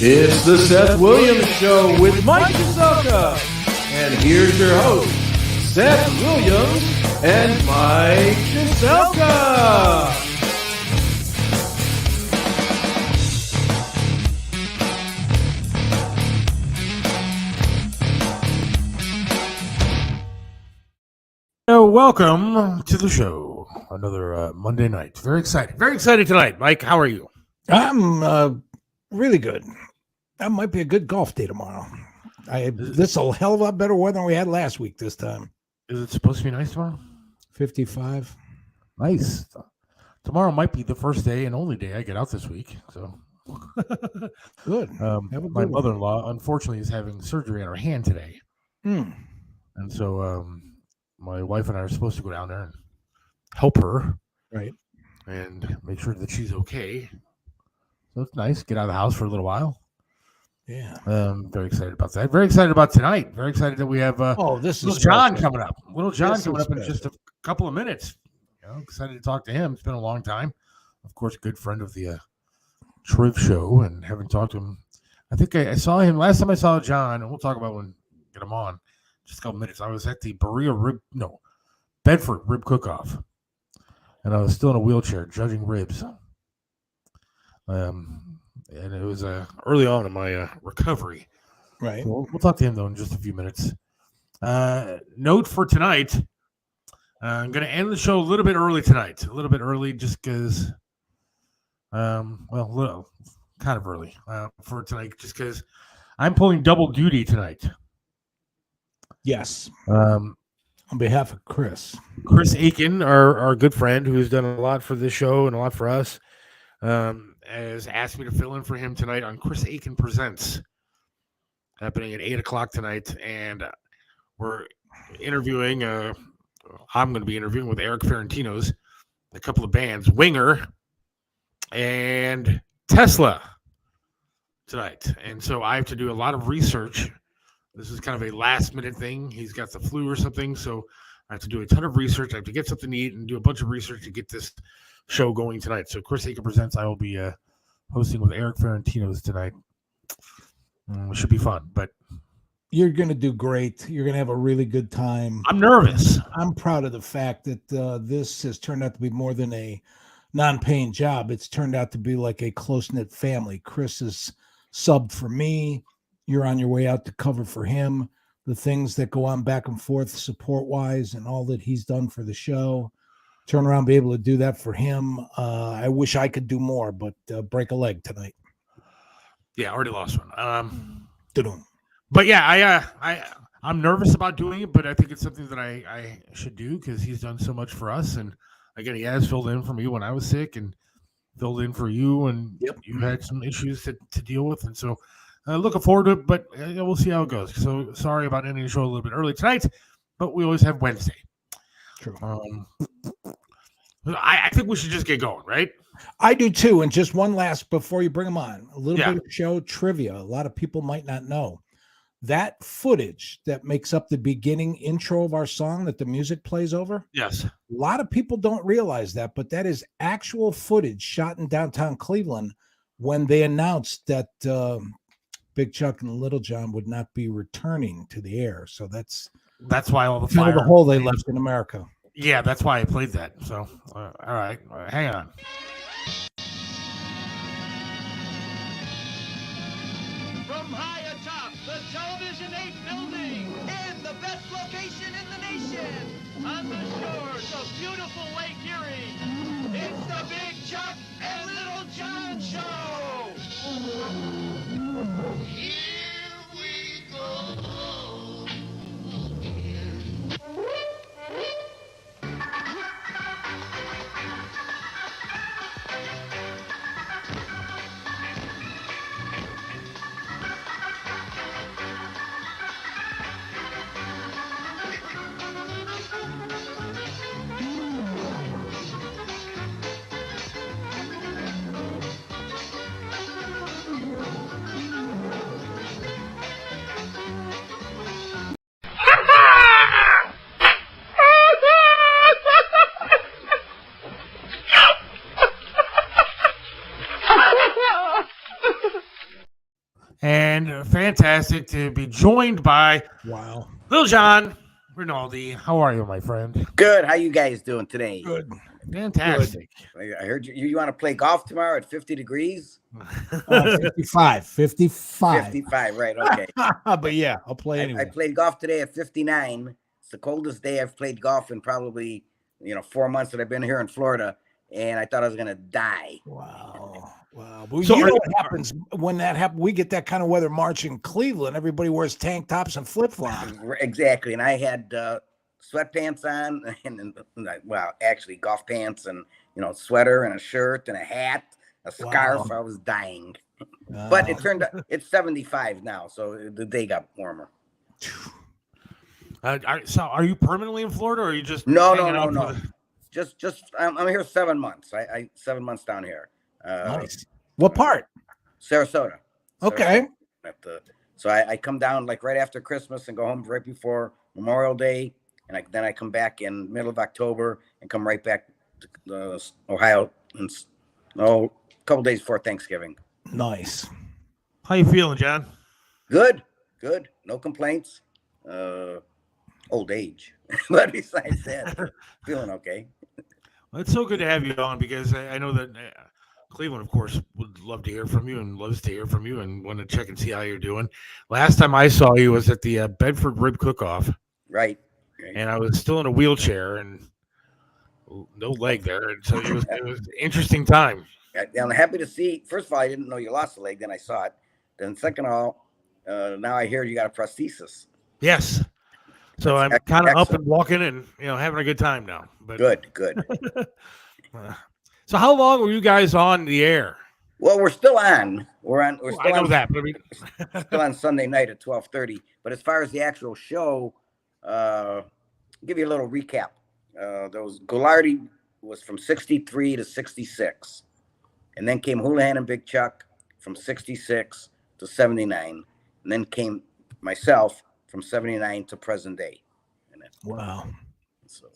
It's the Seth Williams Show with Mike Kazoka. And here's your host, Seth Williams and Mike Kazoka. Welcome to the show. Another Monday night. Very excited. Very excited tonight. Mike, how are you? I'm really good. That might be a good golf day tomorrow. This is a hell of a lot better weather than we had last week this time. Is it supposed to be nice tomorrow? 55. Nice. Tomorrow might be the first day and only day I get out this week. So good. My mother-in-law, unfortunately, is having surgery on her hand today. And so my wife and I are supposed to go down there and help her. Right. And make sure that she's okay. So it's nice. Get out of the house for a little while. Yeah. Very excited about that. Very excited about tonight. Very excited that we have this Lil is John coming up. Lil John This coming is up in just a couple of minutes. Excited to talk to him. It's been a long time. Of course, a good friend of the Triv Show, and haven't talked to him. I think I saw him last time I saw John, and we'll talk about when we get him on. Just a couple minutes. I was at the Bedford Rib Cook-Off, and I was still in a wheelchair judging ribs. And it was early on in my recovery. Right. So we'll talk to him, though, in just a few minutes. Note for tonight, I'm going to end the show a little bit early tonight. A little bit early just because, kind of early for tonight just because I'm pulling double duty tonight. Yes. On behalf of Chris Aiken, our good friend who's done a lot for this show and a lot for us, has asked me to fill in for him tonight on Chris Aiken Presents, happening at 8 o'clock tonight. And we're interviewing, I'm going to be interviewing with Eric Ferrantino's, a couple of bands, Winger and Tesla tonight. And so I have to do a lot of research. This is kind of a last minute thing. He's got the flu or something. So I have to do a ton of research. I have to get something to eat and do a bunch of research to get this show going tonight. So Chris Aiken Presents, I will be hosting with Eric Ferrantino's tonight. It should be fun, but you're going to do great. You're going to have a really good time. I'm nervous. I'm proud of the fact that this has turned out to be more than a non-paying job. It's turned out to be like a close-knit family. Chris is subbed for me. You're on your way out to cover for him. The things that go on back and forth support-wise and all that he's done for the show. Turn around, be able to do that for him. I wish I could do more, but break a leg tonight. Yeah, I already lost one. But yeah, I'm nervous about doing it, but I think it's something that I should do because he's done so much for us. And again, he has filled in for me when I was sick and filled in for you, and you had some issues to deal with. And so looking forward to it, but we'll see how it goes. So sorry about ending the show a little bit early tonight, but we always have Wednesday. True. I think we should just get going, right? I do too. And just one last before you bring them on, a little bit of show trivia. A lot of people might not know that footage that makes up the beginning intro of our song that the music plays over. Yes. A lot of people don't realize that, but that is actual footage shot in downtown Cleveland when they announced that Big Chuck and Lil John would not be returning to the air. So that's why all the fire, the hole they left in America. Yeah, that's why I played that. So, all right, hang on. From high atop the Television 8 building, in the best location in the nation, on the shores of beautiful Lake Erie, it's the Big Chuck and Lil John Show. Here we go. fantastic to be joined by Wow. Lil John Rinaldi. How are you, my friend? Good. How you guys doing today? Good. Fantastic. I heard you want to play golf tomorrow at 50 degrees? 55. 55, right. Okay. But yeah, I'll play anyway. I played golf today at 59. It's the coldest day I've played golf in probably, 4 months that I've been here in Florida. And I thought I was going to die. Wow. But So you know are- what happens when that happens? We get that kind of weather March in Cleveland. Everybody wears tank tops and flip-flops. Exactly. And I had sweatpants on actually golf pants and, sweater and a shirt and a hat, a scarf. I was dying. But it turned out it's 75 now. So the day got warmer. So are you permanently in Florida, or are you just No. Just I'm here 7 months. I 7 months down here. Nice. What part? Sarasota. Okay. So I come down like right after Christmas and go home right before Memorial Day, and then I come back in middle of October and come right back to Ohio and a couple days before Thanksgiving. Nice. How you feeling, John? Good. No complaints. Old age, but besides that, feeling okay. Well, it's so good to have you on, because I know that Cleveland, of course, would love to hear from you and loves to hear from you and want to check and see how you're doing. Last time I saw you was at the Bedford Rib Cook-Off, Right. and I was still in a wheelchair and no leg there, and so it was an interesting time. I'm happy to see. First of all, I didn't know you lost a leg. Then I saw it. Then second of all, now I hear you got a prosthesis. Yes. So I'm kind of up excellent. and walking and having a good time now. But Good. so how long were you guys on the air? Well, we're still on. We're I still know on. that, but I mean, Still on Sunday night at 12:30. But as far as the actual show, give you a little recap. Goulardi was from 63 to 66, and then came Houlihan and Big Chuck from 66 to 79, and then came myself from 79 to present day. Wow. So,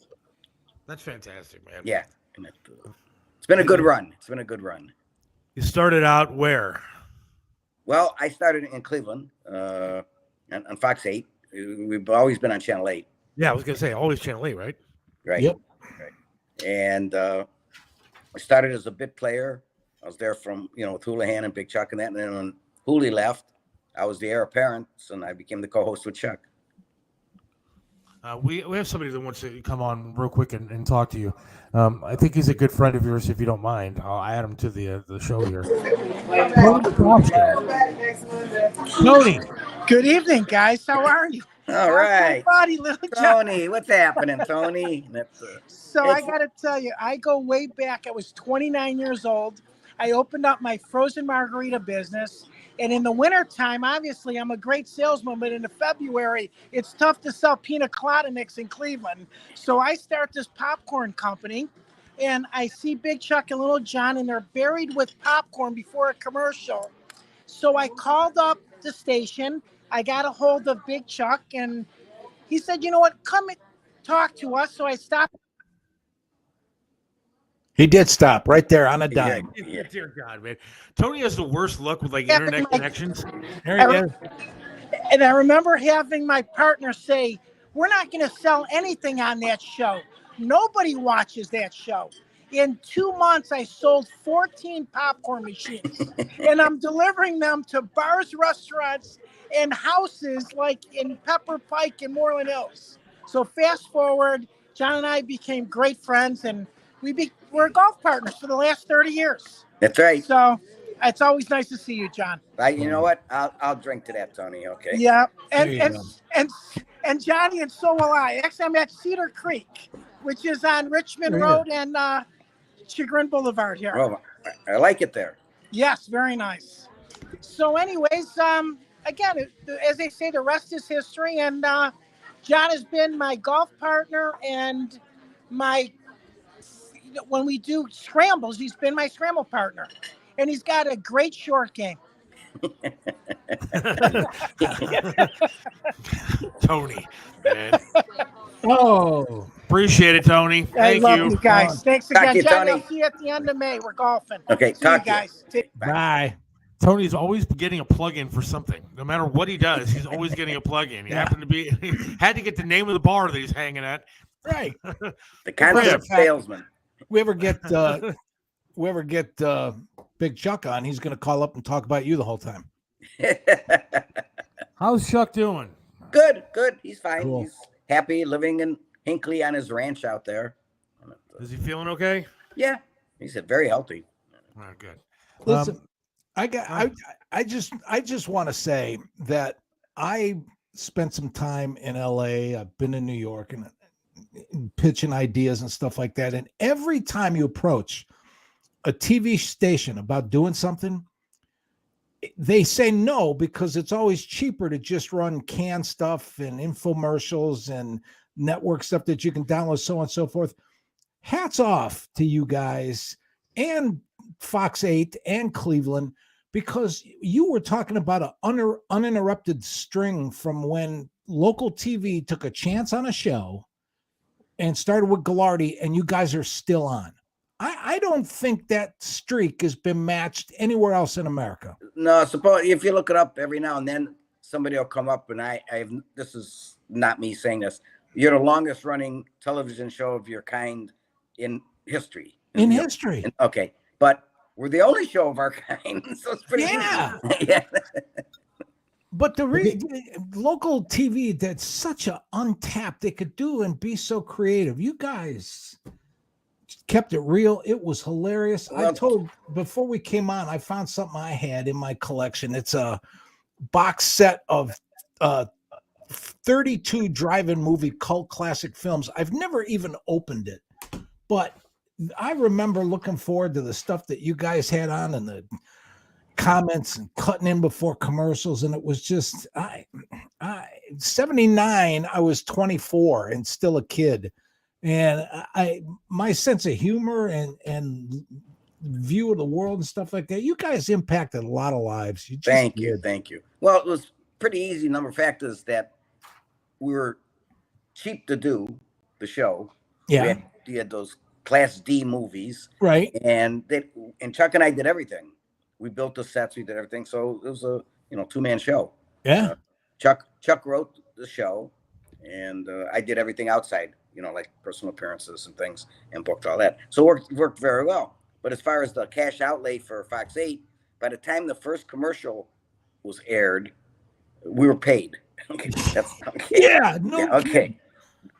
that's fantastic, man. yeah, and it's been a good run. You started out where? Well, I started in Cleveland on Fox 8. We've always been on Channel 8. Yeah, I was gonna say always Channel 8, right? Right. Yep. Right. And I started as a bit player. I was there from, with Houlihan and Big Chuck and that. And then when Hooli left, I was the heir apparent, and I became the co-host with Chuck. We have somebody that wants to come on real quick and talk to you. I think he's a good friend of yours. If you don't mind, I'll add him to the show here. Tony. Good evening, guys. How are you? All right. Buddy, Lil John. Tony, what's happening, Tony? So I got to tell you, I go way back. I was 29 years old. I opened up my frozen margarita business. And in the wintertime, obviously, I'm a great salesman. But in February, it's tough to sell pina colada mix in Cleveland. So I start this popcorn company. And I see Big Chuck and Lil John, and they're buried with popcorn before a commercial. So I called up the station. I got a hold of Big Chuck, and he said, you know what, come and talk to us. So I stopped. He did stop right there on a dime. Yeah. Dear God, man. Tony has the worst luck with internet connections. There he is. And I remember having my partner say, we're not going to sell anything on that show. Nobody watches that show. In 2 months, I sold 14 popcorn machines, and I'm delivering them to bars, restaurants, and houses like in Pepper Pike and Moreland Hills. So fast forward, John and I became great friends, and we're golf partners for the last 30 years. That's right. So it's always nice to see you, John. You know what? I'll drink to that, Tony. Okay. Yeah, There you go. and Johnny, and so will I. Actually, I'm at Cedar Creek, which is on Richmond Road and Chagrin Boulevard here. Oh, I like it there. Yes, very nice. So anyways, again, as they say, the rest is history. And John has been my golf partner and when we do scrambles, he's been my scramble partner. And he's got a great short game. Tony, man. Oh, Appreciate it, Tony. I Thank love you. you guys. Thanks Talk to again. you, John, Tony. I'll see you at the end of May. We're golfing. Okay, See you talk to you. guys. bye. Tony's always getting a plug-in for something. No matter what he does, he's always getting a plug-in. He happened to be had to get the name of the bar that he's hanging at. Right. The concept salesman. We ever get Big Chuck on, he's going to call up and talk about you the whole time. How's Chuck doing? Good. He's fine. Cool. He's happy living in Hinckley on his ranch out there. Is he feeling okay? Yeah, he's very healthy. Oh, good. Listen, I just want to say that I spent some time in LA. I've been in New York and pitching ideas and stuff like that. And every time you approach a TV station about doing something, they say no, because it's always cheaper to just run canned stuff and infomercials and network stuff that you can download, so on and so forth. Hats off to you guys and Fox 8 and Cleveland, because you were talking about an uninterrupted string from when local TV took a chance on a show and started with Gilardi, and you guys are still on. I don't think that streak has been matched anywhere else in America. No, suppose if you look it up every now and then, somebody will come up, and this is not me saying this. You're the longest running television show of your kind in history. In history. Okay. But we're the only show of our kind. So it's pretty easy. Yeah. But the local TV, that's such an untapped, they could do and be so creative. You guys kept it real. It was hilarious. Well, I told before we came on, I found something I had in my collection. It's a box set of 32 drive-in movie cult classic films. I've never even opened it, but I remember looking forward to the stuff that you guys had on and the comments and cutting in before commercials. And it was just, 79, I was 24 and still a kid. And my sense of humor and view of the world and stuff like that, you guys impacted a lot of lives. Thank you. Well, it was pretty easy. Number of fact is that we were cheap to do the show. Yeah. We had those Class D movies. Right. And Chuck and I did everything. We built the sets, we did everything. So it was a two-man show. Yeah. Chuck wrote the show, and I did everything outside, like personal appearances and things, and booked all that. So it worked very well. But as far as the cash outlay for Fox 8, by the time the first commercial was aired, we were paid. Okay, that's okay. Yeah, okay.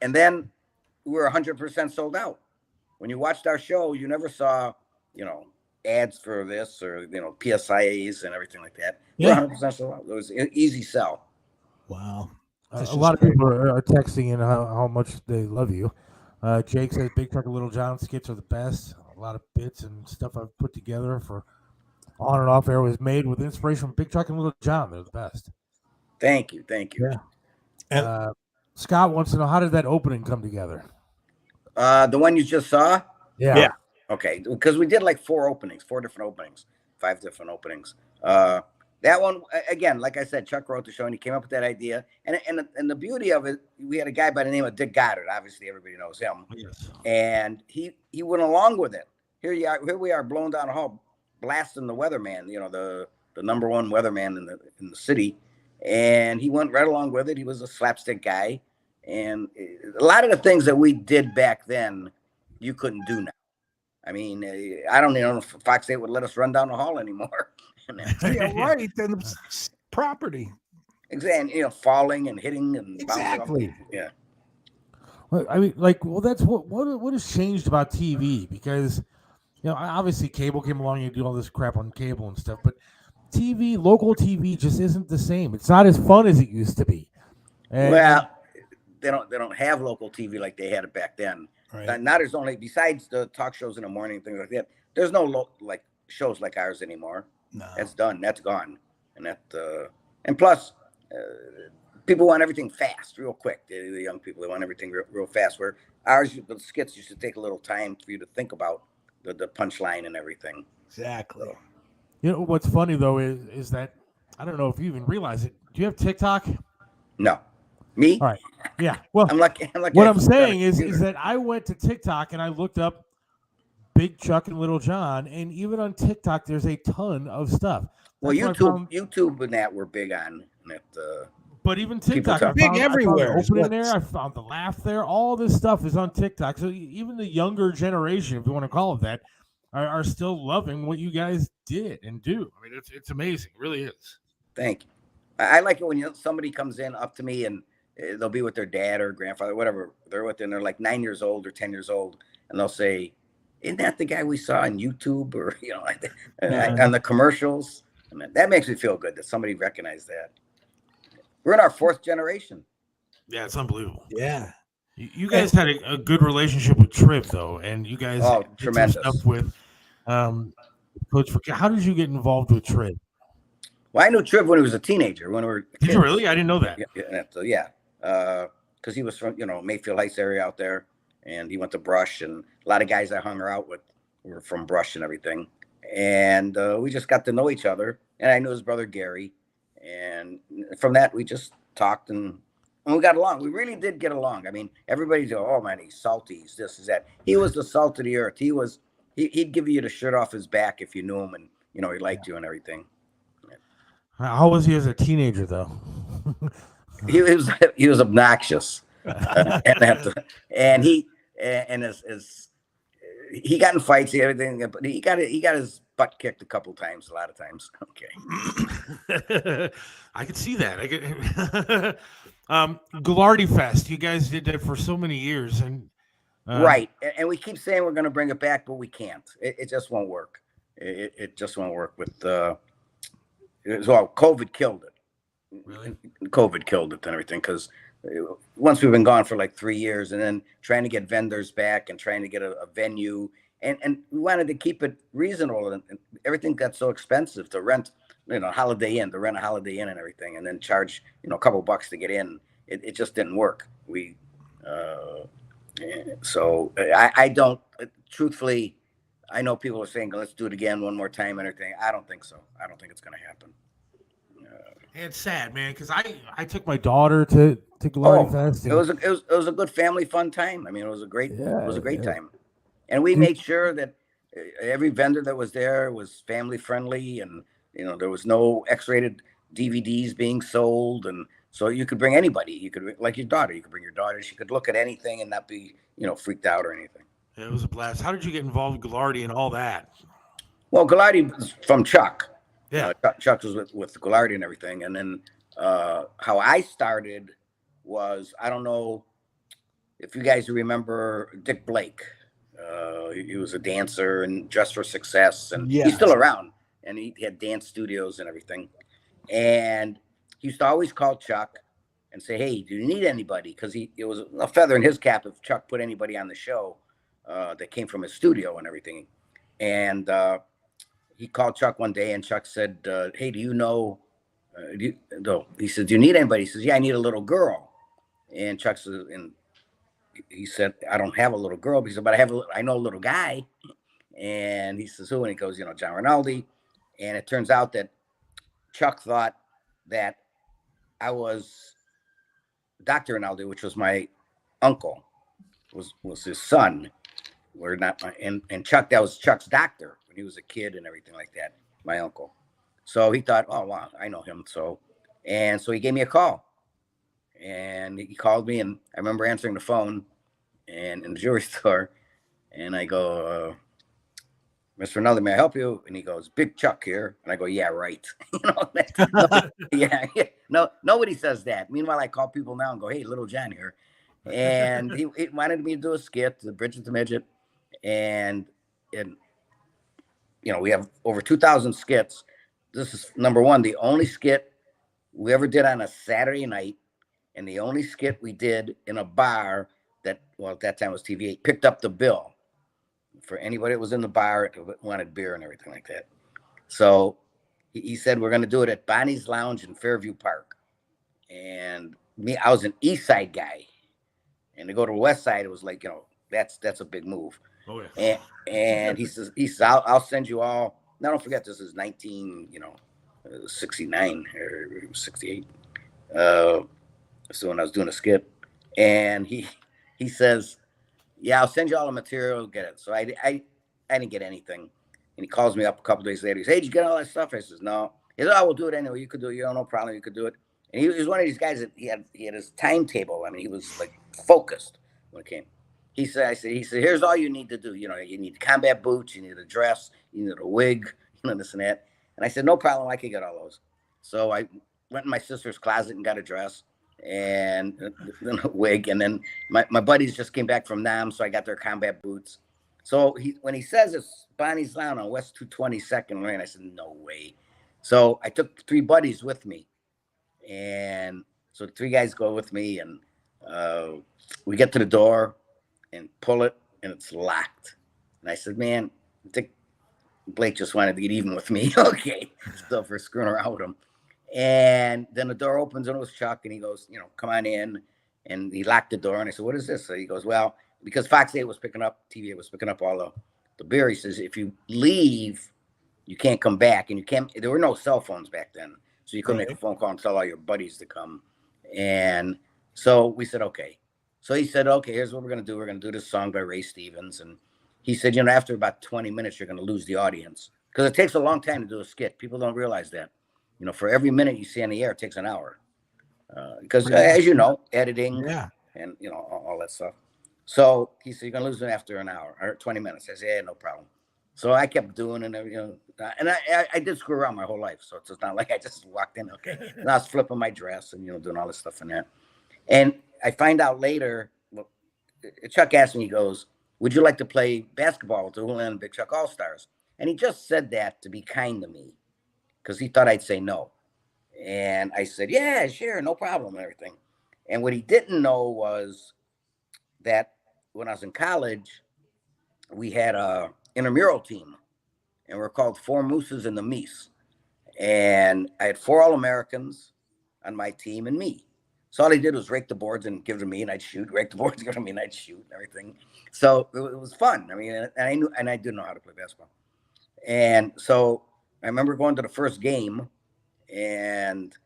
And then we were 100% sold out. When you watched our show, you never saw, ads for this or, PSIAs and everything like that. Yeah. We're 100% sold out. It was an easy sell. Wow. A lot of people are texting in how much they love you. Jake says Big Chuck and Little John skits are the best. A lot of bits and stuff I've put together for on and off air was made with inspiration from Big Chuck and Little John. They're the best. Thank you. Yeah. And Scott wants to know, how did that opening come together? The one you just saw? Yeah. Okay, because we did like 4 different openings, 5 different openings. That one, again, like I said, Chuck wrote the show and he came up with that idea. And the beauty of it, we had a guy by the name of Dick Goddard. Obviously, everybody knows him. Yes. And he went along with it. Here we are blowing down a hall, blasting the weatherman, the number one weatherman in the city. And he went right along with it. He was a slapstick guy. And a lot of the things that we did back then, you couldn't do now. I mean, I don't even know if Fox 8 would let us run down the hall anymore. yeah, right. Then it's property. Exactly. Falling and hitting and exactly. Bouncing. Yeah. Well, I mean, that's what has changed about TV, because obviously cable came along, you do all this crap on cable and stuff, but local TV just isn't the same. It's not as fun as it used to be. And, well, they don't have local TV like they had it back then. Right. Now there's only, besides the talk shows in the morning, things like that, there's no shows like ours anymore. No. That's done. That's gone. And plus, people want everything fast, real quick. The young people, they want everything real fast. Where ours, the skits used to take a little time for you to think about the punchline and everything. Exactly. So. What's funny though is that, I don't know if you even realize it. Do you have TikTok? No. Me? All right. Yeah. Well, I'm lucky. What I'm saying is that I went to TikTok and I looked up Big Chuck and Little John, and even on TikTok, there's a ton of stuff. Well, That's what I found. YouTube and that were big on it. But even People TikTok, talk- Big I found everywhere the is opening what- there. I found the laugh there. All this stuff is on TikTok. So even the younger generation, if you want to call it that, are still loving what you guys did and do. I mean, it's amazing. It really is. Thank you. I like it when somebody comes in up to me and they'll be with their dad or grandfather, whatever they're with, and they're like 9 years old or 10 years old, and they'll say, "Isn't that the guy we saw on YouTube or on the commercials?" And that makes me feel good that somebody recognized that. We're in our 4th generation. Yeah, it's unbelievable. Yeah. You guys had a good relationship with Triv, though, and you guys did some tremendous stuff with Coach. How did you get involved with Triv? Well, I knew Triv when he was a teenager. When we were Did you really? I didn't know that. Yeah. Because he was from Mayfield Heights area out there, and he went to Brush, and a lot of guys I hung out with were from Brush and everything, and we just got to know each other. And I knew his brother Gary, and from that we just talked and we got along. We really did get along. I mean, everybody's go, "Oh man, he's salty. He's this, is that." He was the salt of the earth. He'd give you the shirt off his back if you knew him, and he liked you and everything. How was he as a teenager, though? He was obnoxious, and he got in fights and everything, but he got his butt kicked a couple times, a lot of times. Okay, I could see that. Ghilardi Fest, you guys did that for so many years, and right, and we keep saying we're going to bring it back, but we can't. It just won't work. It just won't work with COVID killed it. Really? COVID killed it and everything, because once we've been gone for like 3 years, and then trying to get vendors back and trying to get a venue, and we wanted to keep it reasonable, and everything got so expensive to rent, Holiday Inn, to rent a Holiday Inn and everything, and then charge a couple bucks to get in. It just didn't work. So I don't, truthfully, I know people are saying, "Let's do it again one more time," and everything. I don't think so. I don't think it's going to happen. It's sad, man, because I took my daughter to Ghilardi Fest. It was a good family fun time. I mean, it was a great time, and we made sure that every vendor that was there was family friendly, and there was no X-rated DVDs being sold, and so you could bring anybody. You could, like your daughter, you could bring your daughter. She could look at anything and not be freaked out or anything. Yeah, it was a blast. How did you get involved with Ghilardi and all that? Well, Ghilardi was from Chuck. Yeah, Chuck was with Ghilardi and everything, and then how I started was, I don't know if you guys remember Dick Blake. He was a dancer and Dressed for Success, and he's still around, and he had dance studios and everything. And he used to always call Chuck and say, "Hey, do you need anybody?" Because it was a feather in his cap if Chuck put anybody on the show that came from his studio and everything. And he called Chuck one day, and Chuck said, "Hey, do you know?" He said, "Do you need anybody?" He says, "Yeah, I need a little girl." And Chuck said, and he said, "I don't have a little girl." He said, "But I know a little guy." And he says, "Who?" And he goes, "John Rinaldi." And it turns out that Chuck thought that I was Dr. Rinaldi, which was my uncle, was his son. We're not, and Chuck, that was Chuck's doctor when he was a kid and everything like that, my uncle. So he thought, "Oh wow, I know him." So he gave me a call, and he called me, and I remember answering the phone, and in the jewelry store, and I go, "Mr. Rinaldi, may I help you?" And he goes, "Big Chuck here." And I go, "Yeah, right." Yeah. No, nobody says that. Meanwhile, I call people now and go, "Hey, Little John here." And he wanted me to do a skit, The Bridget the Midget. And we have over 2,000 skits. This is number one, the only skit we ever did on a Saturday night, and the only skit we did in a bar that, well, at that time was TV8, picked up the bill for anybody that was in the bar that wanted beer and everything like that. So he said, "We're going to do it at Bonnie's Lounge in Fairview Park." And I was an East Side guy, and to go to the West Side, it was like, that's a big move. Oh yeah. And he says, I'll send you all. Now don't forget, this is 1969 or 68. So when I was doing a skit, and he says, "Yeah, I'll send you all the material, get it." So I didn't get anything. And he calls me up a couple days later. He says, "Hey, did you get all that stuff?" I says, "No." He said, "Oh, we'll do it anyway. You could do it. You know, no problem. You could do it." And he was one of these guys that he had his timetable. I mean, he was like focused when it came. He said, here's all you need to do. You know, you need combat boots, you need a dress, you need a wig, you know, this and that. And I said, no problem, I can get all those. So I went in my sister's closet and got a dress and then a wig. And then my buddies just came back from Nam, so I got their combat boots. So when he says it's Bonnie's Lounge on West 222nd Lane, I said, no way. So I took 3 buddies with me. And so 3 guys go with me, and we get to the door and pull it, and it's locked. And I said, man, I think Blake just wanted to get even with me. Okay, still for screwing around with him. And then the door opens, and it was Chuck, and he goes, you know, come on in. And he locked the door, and I said, what is this? So he goes, well, because Fox 8 was picking up, TV was picking up all the beer. He says, if you leave, you can't come back, and you can't. There were no cell phones back then, so you couldn't make a phone call and tell all your buddies to come. And so we said, okay. So he said, okay, here's what we're going to do. We're going to do this song by Ray Stevens. And he said, you know, after about 20 minutes, you're going to lose the audience, because it takes a long time to do a skit. People don't realize that. You know, for every minute you see on the air, it takes an hour. Because as you know, editing and, you know, all that stuff. So he said, you're going to lose them after an hour or 20 minutes. I said, yeah, no problem. So I kept doing it, you know, and I did screw around my whole life. So it's not like I just walked in. Okay. And I was flipping my dress and, you know, doing all this stuff in there. And I find out later, well, Chuck asked me, he goes, would you like to play basketball with the Houlihan and Big Chuck All-Stars? And he just said that to be kind to me, because he thought I'd say no. And I said, yeah, sure, no problem and everything. And what he didn't know was that when I was in college, we had a intramural team, and we're called Four Mooses and the Meese. And I had 4 All-Americans on my team and me. So all he did was rake the boards and give it to me, and I'd shoot. Rake the boards, give it to me, and I'd shoot and everything. So it was fun. I mean, and I did know how to play basketball. And so I remember going to the first game, and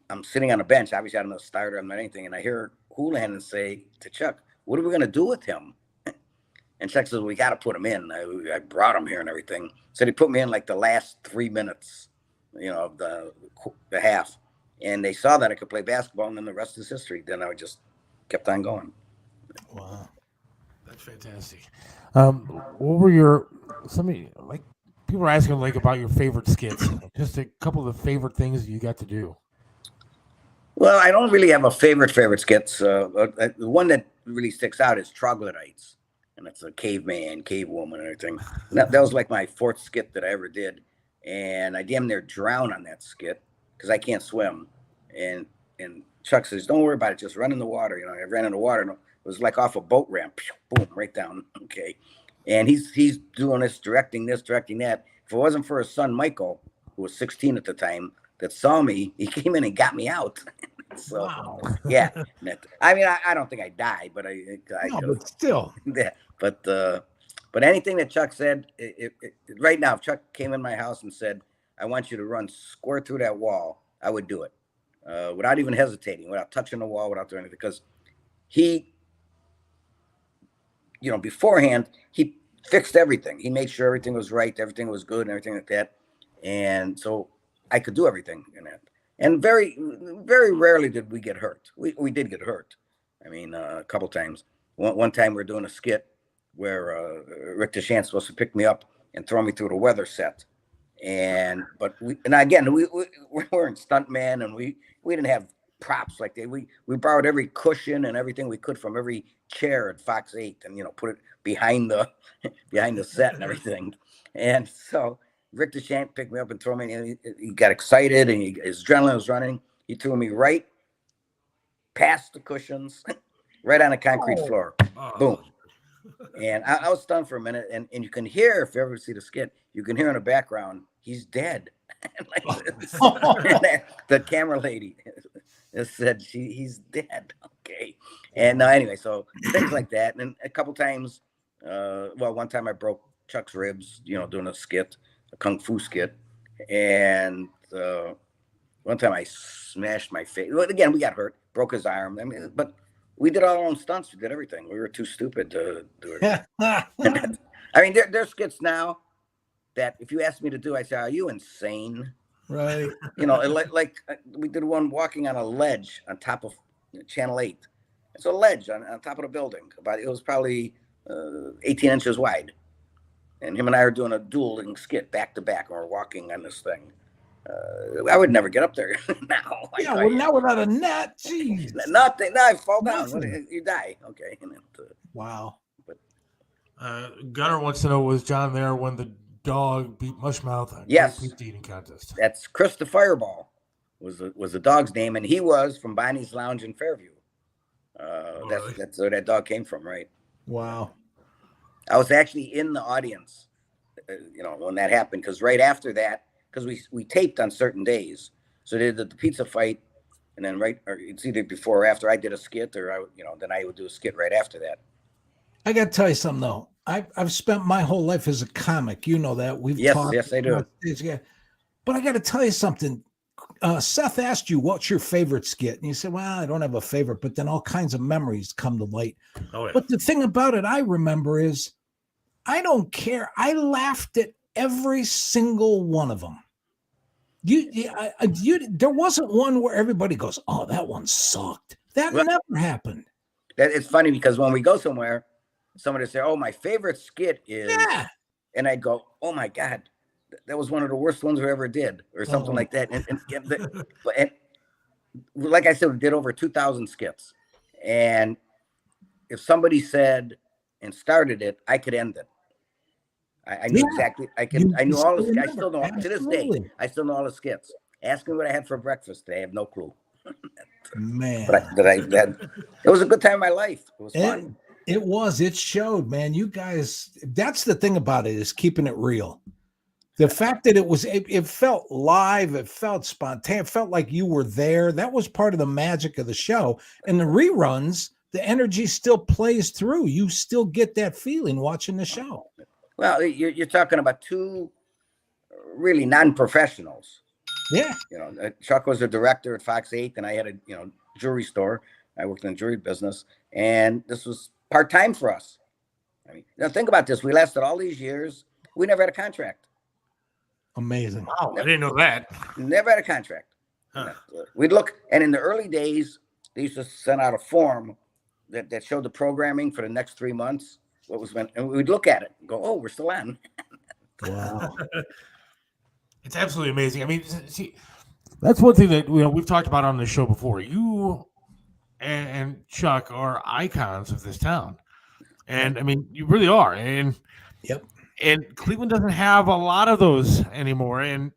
I'm sitting on a bench. Obviously, I'm not a starter, I'm not anything. And I hear Houlihan say to Chuck, what are we going to do with him? And Chuck says, we got to put him in. I brought him here and everything. So they put me in like the last 3 minutes, you know, of the half. And they saw that I could play basketball, and then the rest is history. Then I just kept on going. Wow, that's fantastic. What were people are asking like about your favorite skits? Just a couple of the favorite things you got to do. Well, I don't really have a favorite skits. The one that really sticks out is Troglodytes, and it's a caveman, cavewoman, and everything. That was like my 4th skit that I ever did, and I damn near drowned on that skit because I can't swim. And Chuck says, don't worry about it, just run in the water. You know, I ran in the water, and it was like off a boat ramp, boom, right down. Okay, and he's doing this, directing that. If it wasn't for his son Michael, who was 16 at the time, that saw me, he came in and got me out. So wow. Yeah, I mean, I don't think I died, but but still, yeah. But anything that Chuck said, right now, if Chuck came in my house and said, I want you to run square through that wall, I would do it without even hesitating, without touching the wall, without doing anything, because he, you know, beforehand, he fixed everything. He made sure everything was right, everything was good, and everything like that. And so I could do everything in that. And very, very rarely did we get hurt. We did get hurt. I mean, a couple times. One time we were doing a skit where Rick DeShant's supposed to pick me up and throw me through the weather set. But we weren't stuntman, and we didn't have props like that. We borrowed every cushion and everything we could from every chair at Fox 8, and, you know, put it behind the set and everything. And so Rick DeShant picked me up and threw me, and he got excited, and his adrenaline was running. He threw me right past the cushions, right on the concrete floor. Boom. And I was stunned for a minute, and you can hear, if you ever see the skit, you can hear in the background, he's dead. The camera lady said he's dead. Okay. And anyway, so things like that. And a couple times, one time I broke Chuck's ribs, you know, doing a skit, a kung fu skit. And one time I smashed my face. Well, again, we got hurt, broke his arm. I mean, but we did our own stunts. We did everything. We were too stupid to do it. I mean, there's skits now that if you ask me to do, I say, are you insane? Right. You know, like we did one walking on a ledge on top of Channel 8. It's a ledge on top of the building. It was probably 18 inches wide. And him and I are doing a dueling skit back to back, and we're walking on this thing. I would never get up there now. Yeah, well, now without a net, jeez. Nothing. No, I fall down. Nothing. You die. Okay. Wow. Gunnar wants to know, was John there when the dog beat Mushmouth on Yes. pizza eating contest? That's Chris the Fireball was the dog's name, and he was from Bonnie's Lounge in Fairview. Really? That's where that dog came from, right? Wow. I was actually in the audience, when that happened, because right after that, because we taped on certain days, so they did the pizza fight, and then it's either before or after I did a skit, or then I would do a skit right after that. I got to tell you something though. I've spent my whole life as a comic. You know that. We've talked. Yes, I do. Yeah. But I got to tell you something. Seth asked you, what's your favorite skit? And you said, well, I don't have a favorite, but then all kinds of memories come to light. Oh, yeah. But the thing about it I remember is I don't care. I laughed at every single one of them. There wasn't one where everybody goes, oh, that one sucked. That never happened. It's funny because when we go somewhere, somebody say, oh, my favorite skit is, and I go, oh my God, that was one of the worst ones we ever did, or something like that. And like I said, we did over 2,000 skits. And if somebody said and started it, I could end it. I knew exactly. I knew all the. I still know to this day. I still know all the skits. Ask me what I had for breakfast today. I have no clue. Man, but it was a good time in my life. It was fun. It was. It showed, man. You guys. That's the thing about it, is keeping it real. The fact that it felt live, it felt spontaneous, it felt like you were there. That was part of the magic of the show. And the reruns, the energy still plays through. You still get that feeling watching the show. Well, you're talking about two really non-professionals. Yeah. Chuck was a director at Fox 8, and I had a jewelry store. I worked in the jewelry business, and this was part-time for us. I mean, think about this. We lasted all these years. We never had a contract. Amazing. Wow, I didn't know that. Never had a contract. Huh. We'd look, and in the early days, they used to send out a form that showed the programming for the next 3 months. What was meant, and we'd look at it and go, oh, we're still on. Wow. It's absolutely amazing. I mean, see, that's one thing that we've talked about on the show before. You and Chuck are icons of this town. And I mean, you really are. And yep. And Cleveland doesn't have a lot of those anymore, and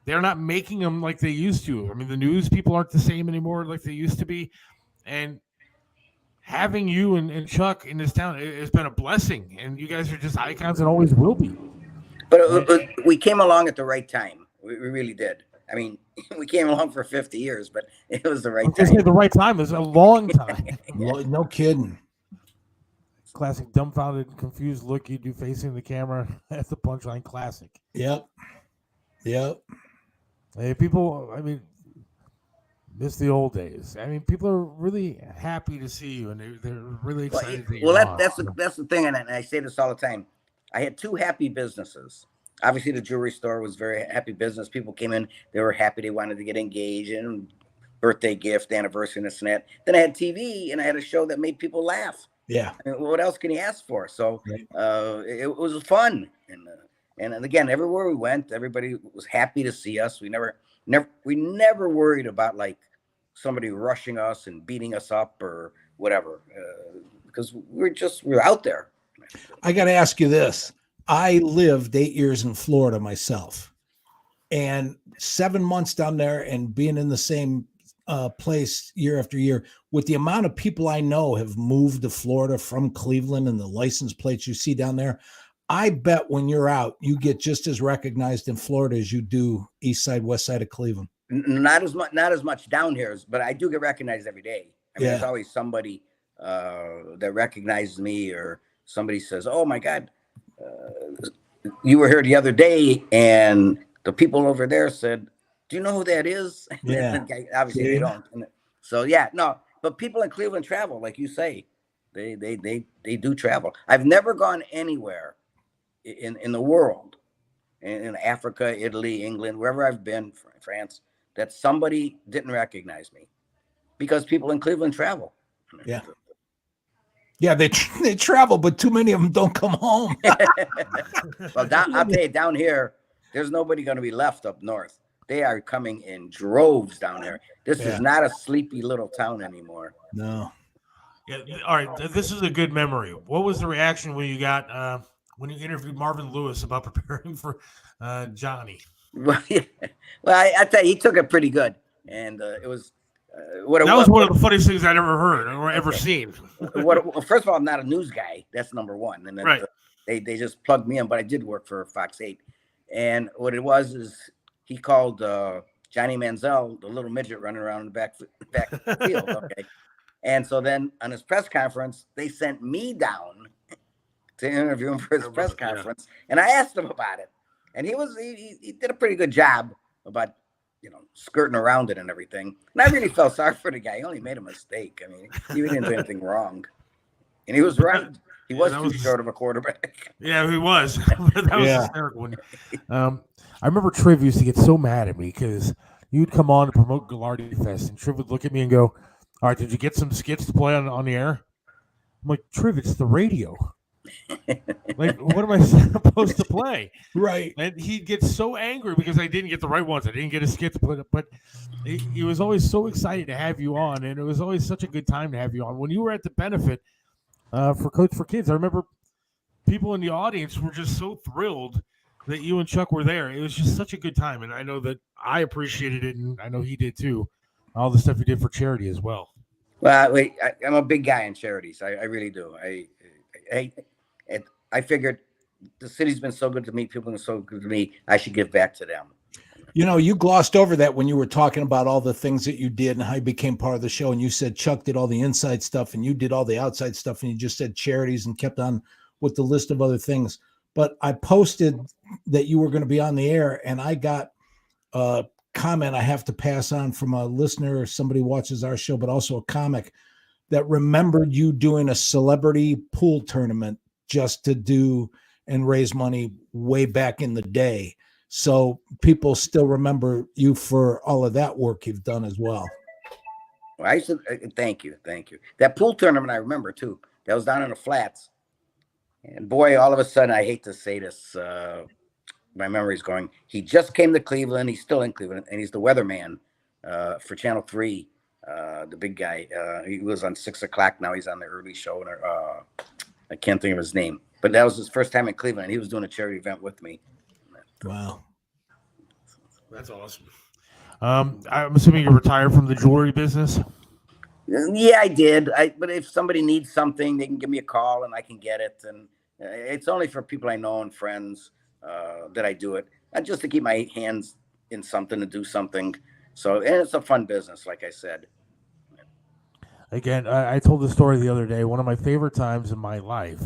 they're not making them like they used to. I mean, the news people aren't the same anymore like they used to be. And having you and Chuck in this town, it's been a blessing, and you guys are just icons and always will be. But we came along at the right time. We really did. I mean, we came along for 50 years, but it was the right time. The right time. It was a long time. No kidding. Classic dumbfounded, confused look you do facing the camera. That's the punchline classic. Yep. Hey, people, I mean, miss the old days. I mean, people are really happy to see you, and they're really excited. That's the thing, and I say this all the time. I had two happy businesses. Obviously, the jewelry store was very happy business. People came in, they were happy, they wanted to get engaged, and birthday gift, anniversary, and this and that. Then I had TV, and I had a show that made people laugh. Yeah. I mean, what else can you ask for? So it was fun, and again, everywhere we went, everybody was happy to see us. We never worried about like somebody rushing us and beating us up or whatever, because we're out there. I got to ask you this. I lived 8 years in Florida myself, and 7 months down there and being in the same place year after year, with the amount of people I know have moved to Florida from Cleveland and the license plates you see down there, I bet when you're out, you get just as recognized in Florida as you do east side, west side of Cleveland. Not as much down here, but I do get recognized every day. I mean, there's always somebody that recognizes me, or somebody says, oh my God, you were here the other day, and the people over there said, do you know who that is? Yeah. Obviously they don't. So but people in Cleveland travel, like you say, they do travel. I've never gone anywhere in the world in Africa, Italy, England, wherever I've been, France, that somebody didn't recognize me because people in Cleveland travel. Yeah. Yeah, they travel, but too many of them don't come home. Well, I'll tell you, down here, there's nobody going to be left up north. They are coming in droves down there. This is not a sleepy little town anymore. No. Yeah. All right. This is a good memory. What was the reaction when you got when you interviewed Marvin Lewis about preparing for Johnny? Well, I tell you, he took it pretty good, and it was that was one of the funniest things I'd ever heard or ever seen. First of all, I'm not a news guy. That's number one, and right. They just plugged me in, but I did work for Fox 8, and what it was is he called Johnny Manziel, the little midget running around in the back field. Okay. And so then on his press conference, they sent me down to interview him for his press conference. And I asked him about it. And he did a pretty good job about, skirting around it and everything. And I really felt sorry for the guy. He only made a mistake. I mean, he didn't do anything wrong. And he was right. He was too short of a quarterback. Yeah, he was. That was hysterical. I remember Triv used to get so mad at me because you'd come on to promote Ghilardi Fest, and Triv would look at me and go, all right, did you get some skits to play on the air? I'm like, Triv, it's the radio. Like, what am I supposed to play? Right. And he'd get so angry because I didn't get the right ones. I didn't get a skit to play, but he was always so excited to have you on, and it was always such a good time to have you on. When you were at the benefit for Coach for Kids, I remember people in the audience were just so thrilled that you and Chuck were there. It was just such a good time, and I know that I appreciated it, and I know he did too. All the stuff you did for charity as well. Well, I'm a big guy in charities. I really do. I figured the city's been so good to me. People have been so good to me. I should give back to them. You glossed over that when you were talking about all the things that you did and how you became part of the show. And you said Chuck did all the inside stuff and you did all the outside stuff. And you just said charities and kept on with the list of other things. But I posted that you were going to be on the air, and I got comment I have to pass on from a listener or somebody who watches our show, but also a comic that remembered you doing a celebrity pool tournament just to do and raise money way back in the day. So people still remember you for all of that work you've done as well. Well, I said, thank you. That pool tournament I remember too. That was down in the flats. And boy, all of a sudden, I hate to say this, my memory's going. He just came to Cleveland. He's still in Cleveland, and he's the weatherman for Channel 3, the big guy. He was on 6 o'clock. Now he's on the early show. I can't think of his name. But that was his first time in Cleveland. And he was doing a charity event with me. Wow. That's awesome. I'm assuming you're retired from the jewelry business? Yeah, I did. But if somebody needs something, they can give me a call, and I can get it. And it's only for people I know and friends that I do it, not just to keep my hands in something, to do something. So, and it's a fun business, like I said. Again, I told the story the other day. One of my favorite times in my life,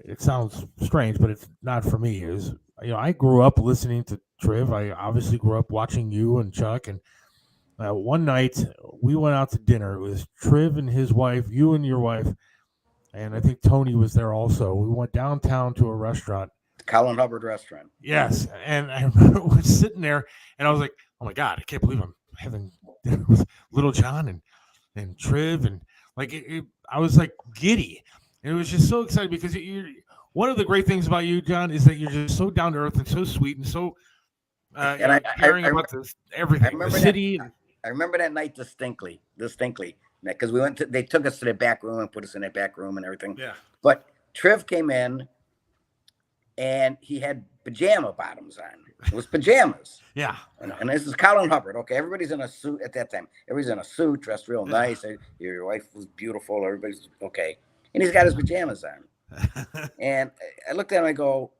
it sounds strange, but it's not for me, is, I grew up listening to Triv. I obviously grew up watching you and Chuck. And one night we went out to dinner. It was Triv and his wife, you and your wife, and I think Tony was there also. We went downtown to a restaurant. Colin Hubbard restaurant. Yes. And I remember we were sitting there, and I was like, oh, my God, I can't believe I'm having dinner with Lil John and Triv. And I was like giddy. And it was just so exciting because one of the great things about you, John, is that you're just so down to earth and so sweet and so caring about everything, the city. I remember that night distinctly, because they took us to the back room and put us in that back room and everything. Yeah. But Triv came in, and he had pajama bottoms on. It was pajamas. Yeah. And this is Colin Hubbard. Okay, everybody's in a suit at that time. Everybody's in a suit, dressed real nice. Your wife was beautiful. Everybody's okay. And he's got his pajamas on. And I looked at him and I go,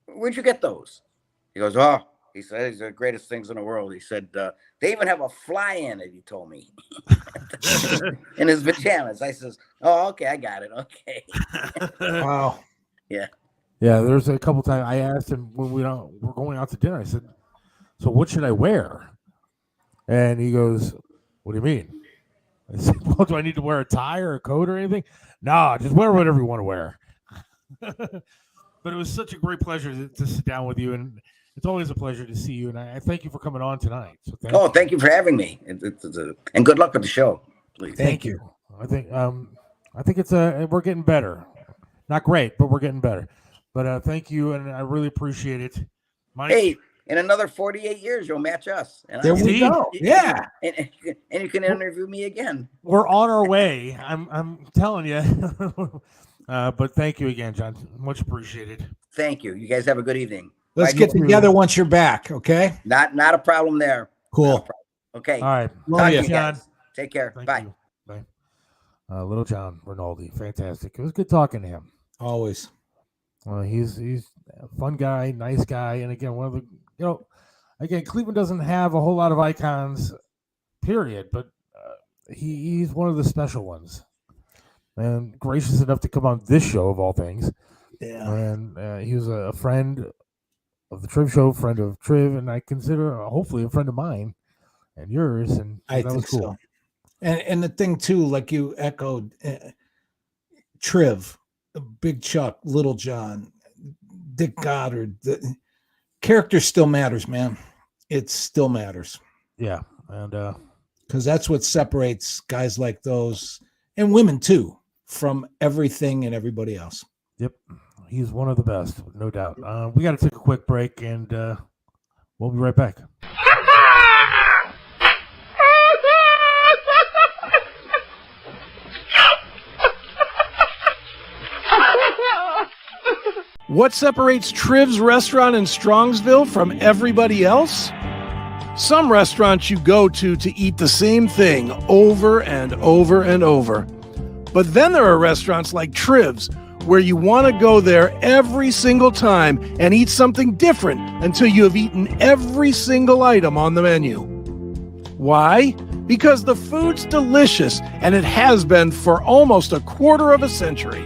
where'd you get those? He goes, oh, he said, these are the greatest things in the world. He said, they even have a fly in it, he told me. In his pajamas. I says, oh, okay, I got it. Okay. Wow. Yeah. Yeah, there's a couple times I asked him when we were going out to dinner. I said, so what should I wear? And he goes, what do you mean? I said, well, do I need to wear a tie or a coat or anything? No, just wear whatever you want to wear. But it was such a great pleasure to sit down with you, and it's always a pleasure to see you. And I thank you for coming on tonight. So thank you for having me, and good luck with the show. Please. Thank you. I think it's we're getting better. Not great, but we're getting better. But thank you, and I really appreciate it. Mike? Hey, in another 48 years, you'll match us. And There we go. Yeah, and you can interview me again. We're on our way. I'm telling you. But thank you again, John. Much appreciated. Thank you. You guys have a good evening. let's Bye. get together once you're back. Okay. Not a problem there. Cool. Not a problem. Okay. All right. Love you, John. Take care. Thank Bye. you. Bye. Lil John Rinaldi, fantastic. It was good talking to him. Always. He's a fun guy, nice guy, and again, one of the again, Cleveland doesn't have a whole lot of icons, period, but he's one of the special ones, and gracious enough to come on this show of all things. Yeah. And he was a friend of the Triv Show, friend of Triv, and I consider hopefully a friend of mine and yours, and I that think was cool. so. And the thing too, like you echoed, Triv, Big Chuck, Little John, Dick Goddard, the character still matters, man. It still matters. Yeah, and because that's what separates guys like those and women too from everything and everybody else. Yep, he's one of the best, no doubt. We got to take a quick break, and we'll be right back. What separates Triv's restaurant in Strongsville from everybody else? Some restaurants you go to eat the same thing over and over and over. But then there are restaurants like Triv's where you want to go there every single time and eat something different until you have eaten every single item on the menu. Why? Because the food's delicious, and it has been for almost a quarter of a century.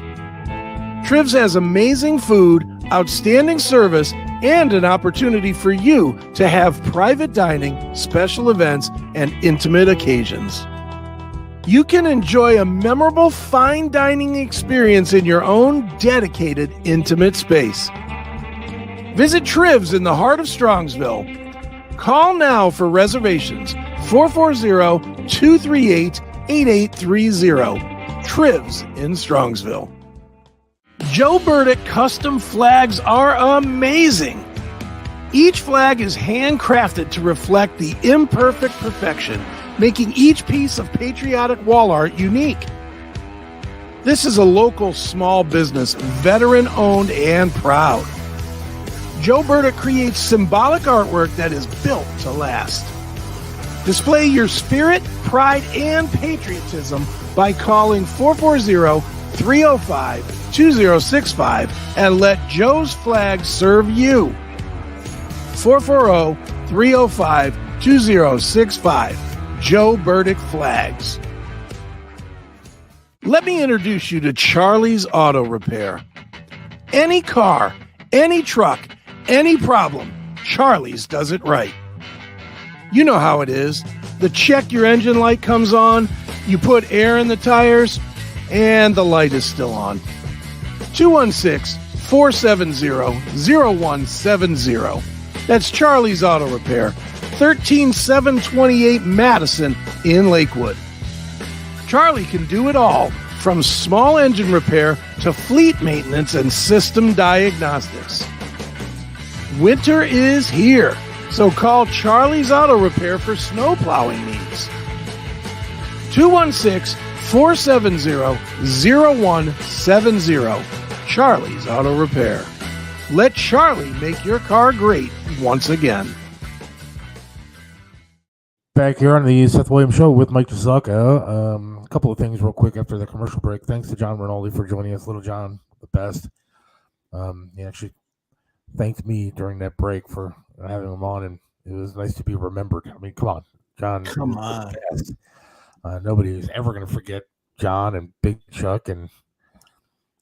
Triv's has amazing food, outstanding service, and an opportunity for you to have private dining, special events, and intimate occasions. You can enjoy a memorable fine dining experience in your own dedicated, intimate space. Visit Triv's in the heart of Strongsville. Call now for reservations, 440-238-8830. Triv's in Strongsville. Joe Burdick custom flags are amazing. Each flag is handcrafted to reflect the imperfect perfection, making each piece of patriotic wall art unique. This is a local small business, veteran-owned and proud. Joe Burdick creates symbolic artwork that is built to last. Display your spirit, pride, and patriotism by calling 440-305-2065 and let Joe's flag serve you. 440-305-2065. Joe Burdick Flags. Let me introduce you to Charlie's Auto Repair. Any car, any truck, any problem, Charlie's does it right. You know how it is. The check your engine light comes on, you put air in the tires, and the light is still on. 216-470-0170. That's Charlie's Auto Repair, 13728 Madison in Lakewood. Charlie can do it all, from small engine repair to fleet maintenance and system diagnostics. Winter is here, so call Charlie's Auto Repair for snow plowing needs. 216-470-0170. Charlie's Auto Repair. Let Charlie make your car great once again. Back here on the Seth Williams Show with Mike Gisaka. A couple of things real quick after the commercial break. Thanks to John Rinaldi for joining us. Little John, the best. He actually thanked me during that break for having him on, and it was nice to be remembered. I mean, come on, John. Come on. Nobody is ever going to forget John and Big Chuck. And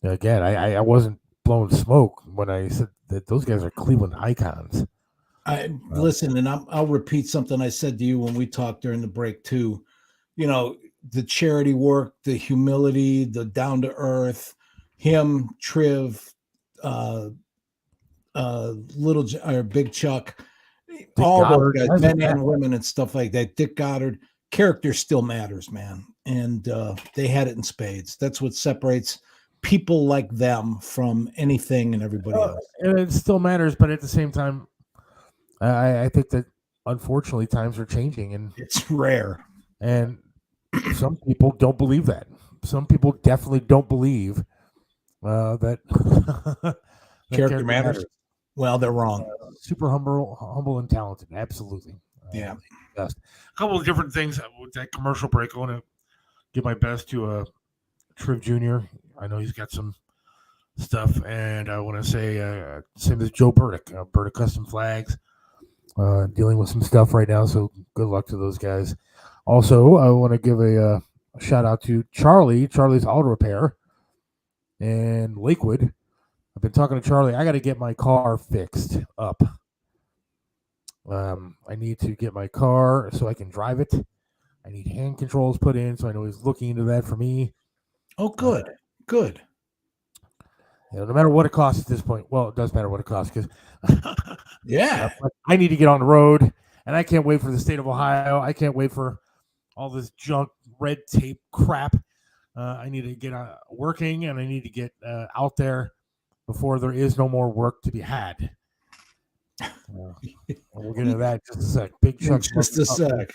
again, I wasn't blowing smoke when I said that those guys are Cleveland icons. Listen, and I'll repeat something I said to you when we talked during the break too. You know, the charity work, the humility, the down to earth, him, Triv, Big Chuck, Dick all Goddard, those guys, that's men bad. and women and stuff like that. Dick Goddard, character still matters, man. And they had it in spades. That's what separates people like them from anything and everybody else. And it still matters, but at the same time, I think that unfortunately times are changing, and It's rare. some people don't believe that. Some people definitely don't believe that, that Character matters. Well, they're wrong. Super humble and talented. Absolutely. Yeah. Best. A couple of different things with that commercial break. I want to give my best to Triv Jr. I know he's got some stuff, and I want to say same as Joe Burdick, Burdick Custom Flags, dealing with some stuff right now. So good luck to those guys. Also, I want to give a shout out to Charlie's Auto Repair in Lakewood. I've been talking to Charlie. I got to get my car fixed up. I need to get my car so I can drive it. I need hand controls put in, so I know he's looking into that for me. Oh, good. Good. No matter what it costs at this point. Well, it does matter what it costs because Yeah. I need to get on the road, and I can't wait for the state of Ohio. I can't wait for all this junk, red tape crap. I need to get working, and I need to get out there before there is no more work to be had. We'll get into that in just a sec. Big Chuck's Just a sec.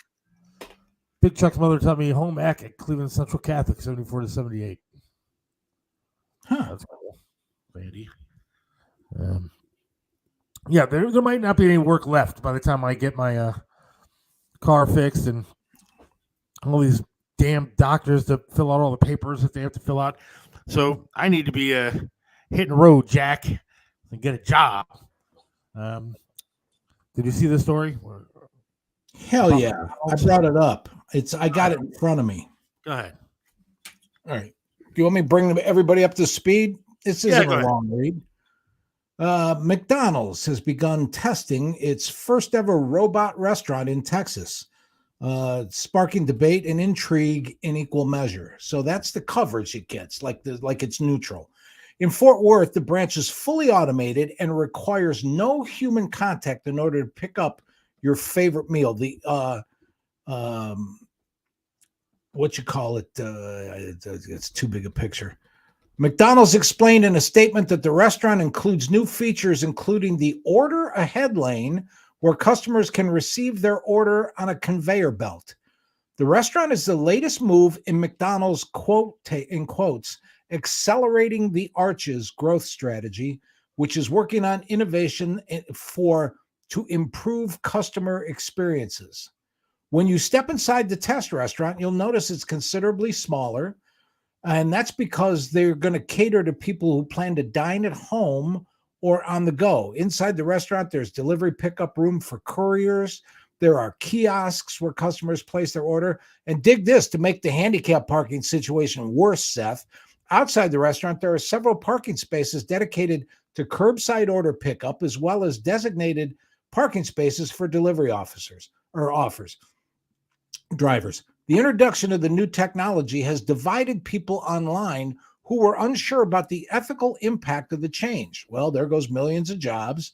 Big Chuck's mother taught me home ec at Cleveland Central Catholic, 74 to 78. Huh. That's cool, Randy. Yeah, there might not be any work left by the time I get my car fixed and all these damn doctors to fill out all the papers that they have to fill out. So I need to be hitting the road, Jack, and get a job. Did you see this story? Hell yeah. I brought it up. I got it in front of me. Go ahead. All right. Do you want me to bring everybody up to speed? This isn't go a ahead. long read. McDonald's has begun testing its first ever robot restaurant in Texas, sparking debate and intrigue in equal measure. So that's the coverage it gets, like it's neutral. In Fort Worth, the branch is fully automated and requires no human contact in order to pick up your favorite meal. What you call it? It's too big a picture. McDonald's explained in a statement that the restaurant includes new features, including the order ahead lane, where customers can receive their order on a conveyor belt. The restaurant is the latest move in McDonald's in quotes, accelerating the Arches growth strategy, which is working on innovation to improve customer experiences. When you step inside the test restaurant, you'll notice it's considerably smaller. And that's because they're going to cater to people who plan to dine at home or on the go. Inside the restaurant, there's delivery pickup room for couriers. There are kiosks where customers place their order. And dig this, to make the handicap parking situation worse, Seth, outside the restaurant, there are several parking spaces dedicated to curbside order pickup, as well as designated parking spaces for delivery drivers. The introduction of the new technology has divided people online who were unsure about the ethical impact of the change. Well, there goes millions of jobs.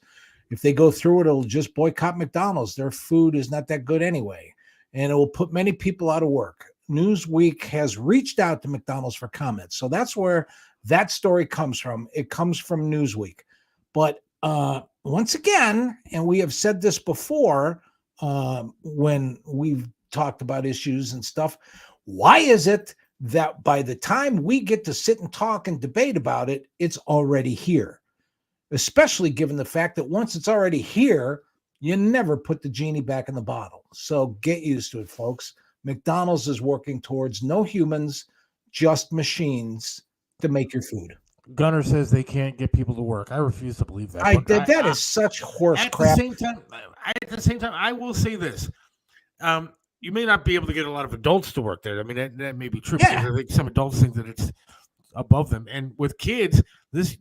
If they go through it, it'll just boycott McDonald's. Their food is not that good anyway, and it will put many people out of work. Newsweek has reached out to McDonald's for comments. So that's where that story comes from. It comes from Newsweek. But once again, and we have said this before when we've talked about issues and stuff, why is it that by the time we get to sit and talk and debate about it, it's already here? Especially given the fact that once it's already here, you never put the genie back in the bottle. So get used to it, folks. McDonald's is working towards no humans, just machines to make your food. Gunner says they can't get people to work. I refuse to believe that. That is such horse crap. At the same time, I will say this. You may not be able to get a lot of adults to work there. I mean, that may be true. Yeah. Because I think some adults think that it's above them. And with kids, this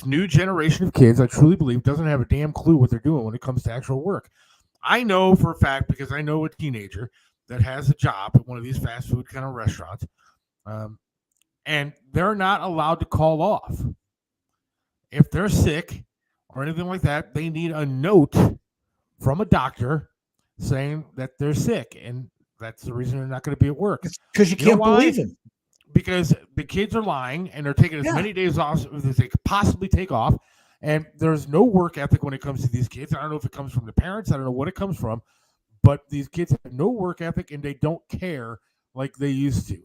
new generation of kids, I truly believe, doesn't have a damn clue what they're doing when it comes to actual work. I know for a fact, because I know a teenager that has a job at one of these fast food kind of restaurants, and they're not allowed to call off. If they're sick or anything like that. They need a note from a doctor saying that they're sick, and that's the reason they're not going to be at work. Because you can't believe him. Because the kids are lying and they're taking as many days off as they could possibly take off. And there's no work ethic when it comes to these kids. I don't know if it comes from the parents. I don't know what it comes from. But these kids have no work ethic and they don't care like they used to.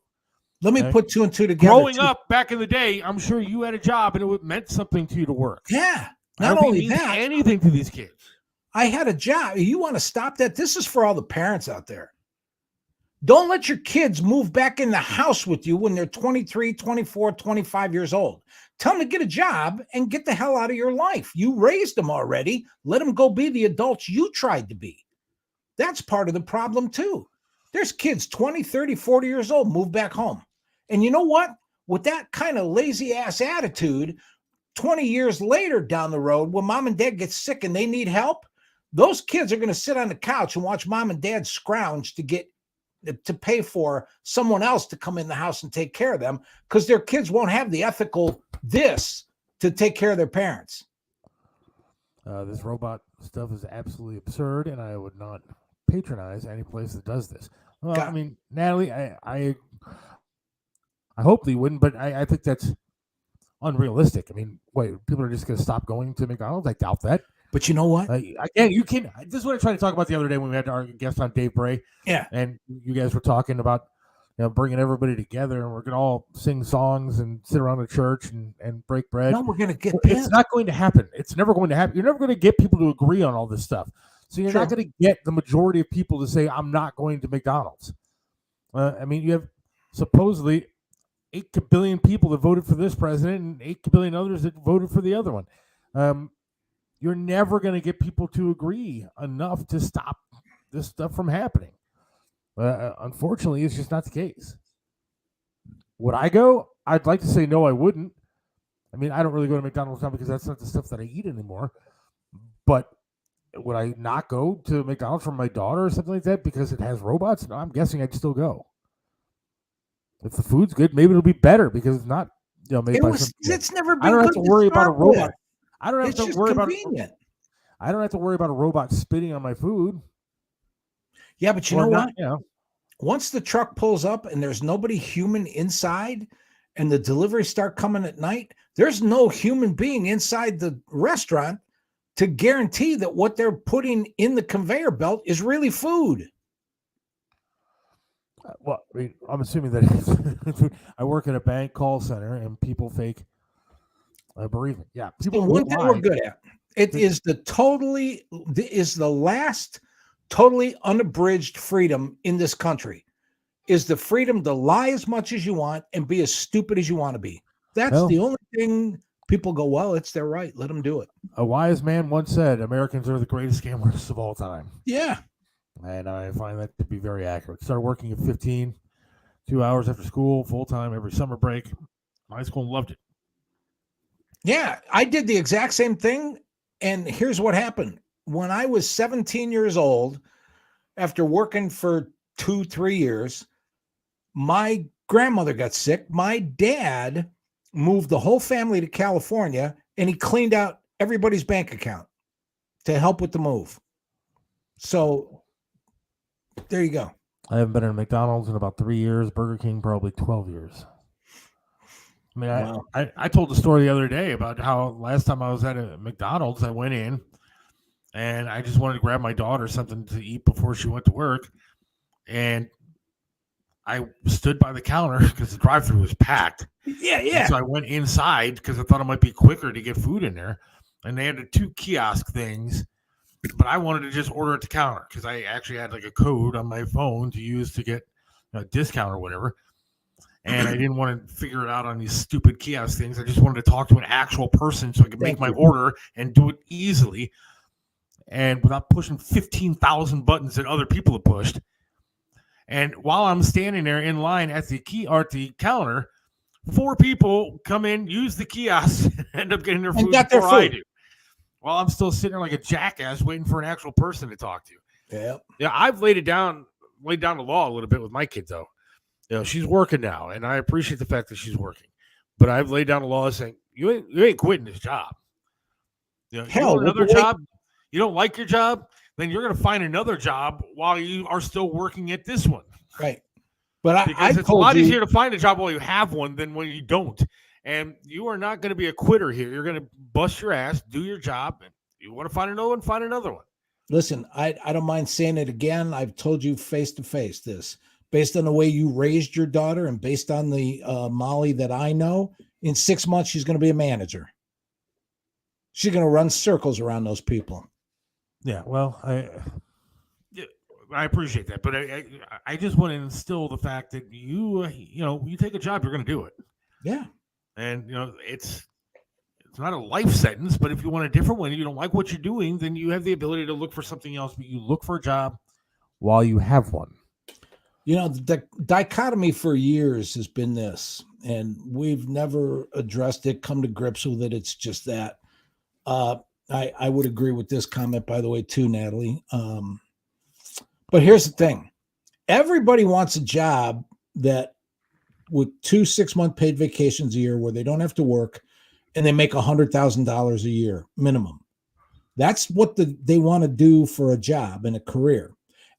Let me put two and two together. Growing up back in the day, I'm sure you had a job and it meant something to you to work. Yeah. Not only that. Anything to these kids. I had a job. You want to stop that? This is for all the parents out there. Don't let your kids move back in the house with you when they're 23, 24, 25 years old. Tell them to get a job and get the hell out of your life. You raised them already. Let them go be the adults you tried to be. That's part of the problem too. There's kids 20, 30, 40 years old, move back home. And you know what? With that kind of lazy ass attitude, 20 years later down the road, when mom and dad get sick and they need help, those kids are going to sit on the couch and watch mom and dad scrounge to pay for someone else to come in the house and take care of them because their kids won't have the ethical to take care of their parents. This robot stuff is absolutely absurd, and I would not patronize any place that does this. Well, I mean, Natalie, I hope they wouldn't, but I think that's unrealistic. I mean, wait, people are just going to stop going to McDonald's? I doubt that. But you know what? Again, you can. This is what I tried to talk about the other day when we had our guest on, Dave Bray. Yeah. And you guys were talking about, bringing everybody together, and we're going to all sing songs and sit around the church and break bread. No, we're going to get It's not going to happen. It's never going to happen. You're never going to get people to agree on all this stuff. So you're not going to get the majority of people to say, I'm not going to McDonald's. I mean, you have supposedly 8 billion people that voted for this president and 8 billion others that voted for the other one. You're never going to get people to agree enough to stop this stuff from happening. Unfortunately, it's just not the case. Would I go? I'd like to say no, I wouldn't. I mean, I don't really go to McDonald's now because that's not the stuff that I eat anymore. But would I not go to McDonald's for my daughter or something like that because it has robots? No, I'm guessing I'd still go. If the food's good, maybe it'll be better because it's not, made by some. It's never been. I don't have to worry about a robot. I don't have It's to just worry convenient. I don't have to worry about a robot spitting on my food. Yeah, but you know what? Yeah. Once the truck pulls up and there's nobody human inside and the deliveries start coming at night, there's no human being inside the restaurant to guarantee that what they're putting in the conveyor belt is really food. Well, I mean, I'm assuming that I work at a bank call center and people fake bereavement. Yeah, people. One thing we're good at is the last totally unabridged freedom in this country is the freedom to lie as much as you want and be as stupid as you want to be. That's the only thing people go, well, it's their right. Let them do it. A wise man once said, Americans are the greatest scammers of all time. Yeah. And I find that to be very accurate. Started working at 15, 2 hours after school, full-time, every summer break. High school and loved it. Yeah, I did the exact same thing. And here's what happened. When I was 17 years old, after working for 2-3 years, my grandmother got sick. My dad moved the whole family to California, and he cleaned out everybody's bank account to help with the move. So there you go. I haven't been in McDonald's in about 3 years. Burger King, probably 12 years. I mean, wow. I told the story the other day about how last time I was at a McDonald's, I went in and I just wanted to grab my daughter something to eat before she went to work. And I stood by the counter because the drive-thru was packed. Yeah. And so I went inside because I thought it might be quicker to get food in there. And they had the 2 kiosk things, but I wanted to just order at the counter because I actually had like a code on my phone to use to get a discount or whatever. And I didn't want to figure it out on these stupid kiosk things. I just wanted to talk to an actual person so I could make my order and do it easily and without pushing 15,000 buttons that other people have pushed. And while I'm standing there in line at the counter, 4 people come in, use the kiosk, and end up getting their food before I do. While I'm still sitting there like a jackass waiting for an actual person to talk to. Yeah, I've laid down the law a little bit with my kid though. She's working now, and I appreciate the fact that she's working. But I've laid down the law saying, you ain't quitting this job. You know, you Hell, want with another the way- job? You don't like your job? Then you're going to find another job while you are still working at this one. right. But I Because it's a told lot you, easier to find a job while you have one than when you don't. And you are not going to be a quitter here. You're going to bust your ass, do your job. And you want to find another one, find another one. listen, I don't mind saying it again. I've told you face to face this. Based on the way you raised your daughter and based on the Molly that I know, in 6 months, she's going to be a manager. She's going to run circles around those people. Yeah, well, I appreciate that, but I just want to instill the fact that you take a job, you're going to do it. Yeah. And it's not a life sentence, but if you want a different one, you don't like what you're doing, then you have the ability to look for something else. But you look for a job while you have one. The dichotomy for years has been this, and we've never addressed it, come to grips with it. It's just that. I would agree with this comment, by the way, too, Natalie. But here's the thing. Everybody wants a job that with 2 6-month paid vacations a year where they don't have to work and they make $100,000 a year minimum. That's what they want to do for a job and a career.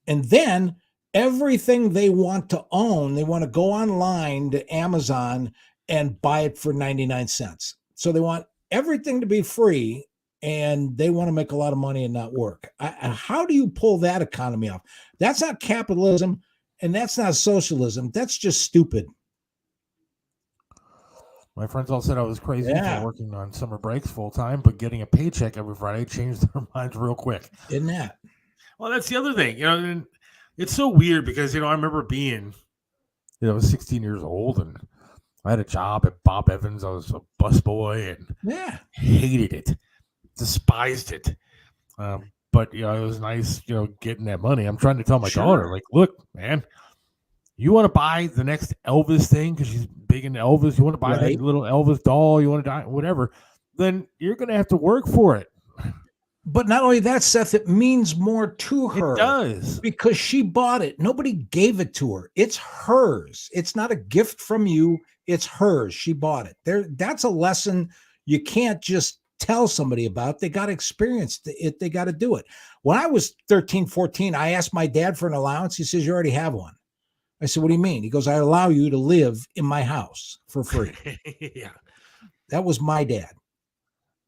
And then everything they want to own, they want to go online to Amazon and buy it for 99 cents. So they want everything to be free and they want to make a lot of money and not work. How do you pull that economy off? That's not capitalism and that's not socialism. That's just stupid. My friends all said I was crazy Yeah. for working on summer breaks full time, but getting a paycheck every Friday changed their minds real quick. Isn't that? Well, that's the other thing, and it's so weird because, I remember being, 16 years old and I had a job at Bob Evans. I was a busboy and hated it, despised it. But, it was nice, getting that money. I'm trying to tell my daughter, like, look, man, you want to buy the next Elvis thing because she's big into Elvis. You want to buy that little Elvis doll. You want to die, whatever. Then you're going to have to work for it. But not only that, Seth, it means more to her. It does. Because she bought it. Nobody gave it to her. It's hers. It's not a gift from you. It's hers. She bought it. That's a lesson you can't just tell somebody about. They got to experience it. They got to do it. When I was 13, 14, I asked my dad for an allowance. He says, you already have one. I said, what do you mean? He goes, I allow you to live in my house for free. Yeah. That was my dad.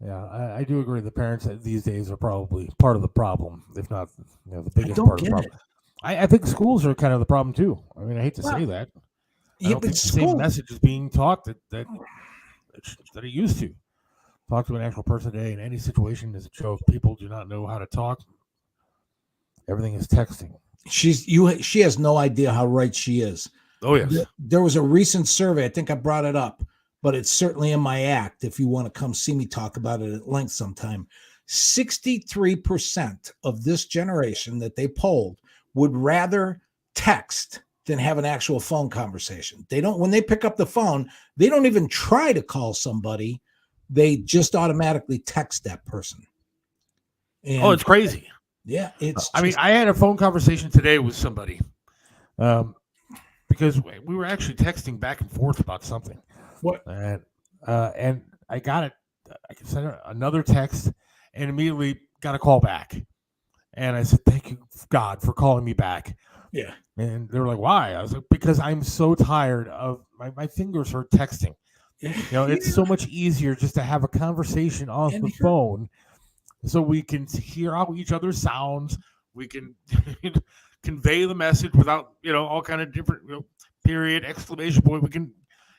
Yeah, I do agree. The parents these days are probably part of the problem, if not the biggest part of the problem. I think schools are kind of the problem too. I mean, I hate to say that. I don't think the same message is being taught that it used to. Talk to an actual person today in any situation is a joke. People do not know how to talk. Everything is texting. She has no idea how right she is. Oh, yes. There was a recent survey. I think I brought it up, but it's certainly in my act. If you want to come see me talk about it at length sometime, 63% of this generation that they polled would rather text than have an actual phone conversation. When they pick up the phone, they don't even try to call somebody. They just automatically text that person. And it's crazy. Yeah, I had a phone conversation today with somebody because we were actually texting back and forth about something. What? And I got it. I sent another text and immediately got a call back. And I said, "Thank you, God, for calling me back." Yeah. And they were like, "Why?" I was like, "Because I'm so tired of my fingers hurt texting. It's so much easier just to have a conversation on the phone." So we can hear how each other sounds. We can convey the message without, all kind of different, period, exclamation point. We can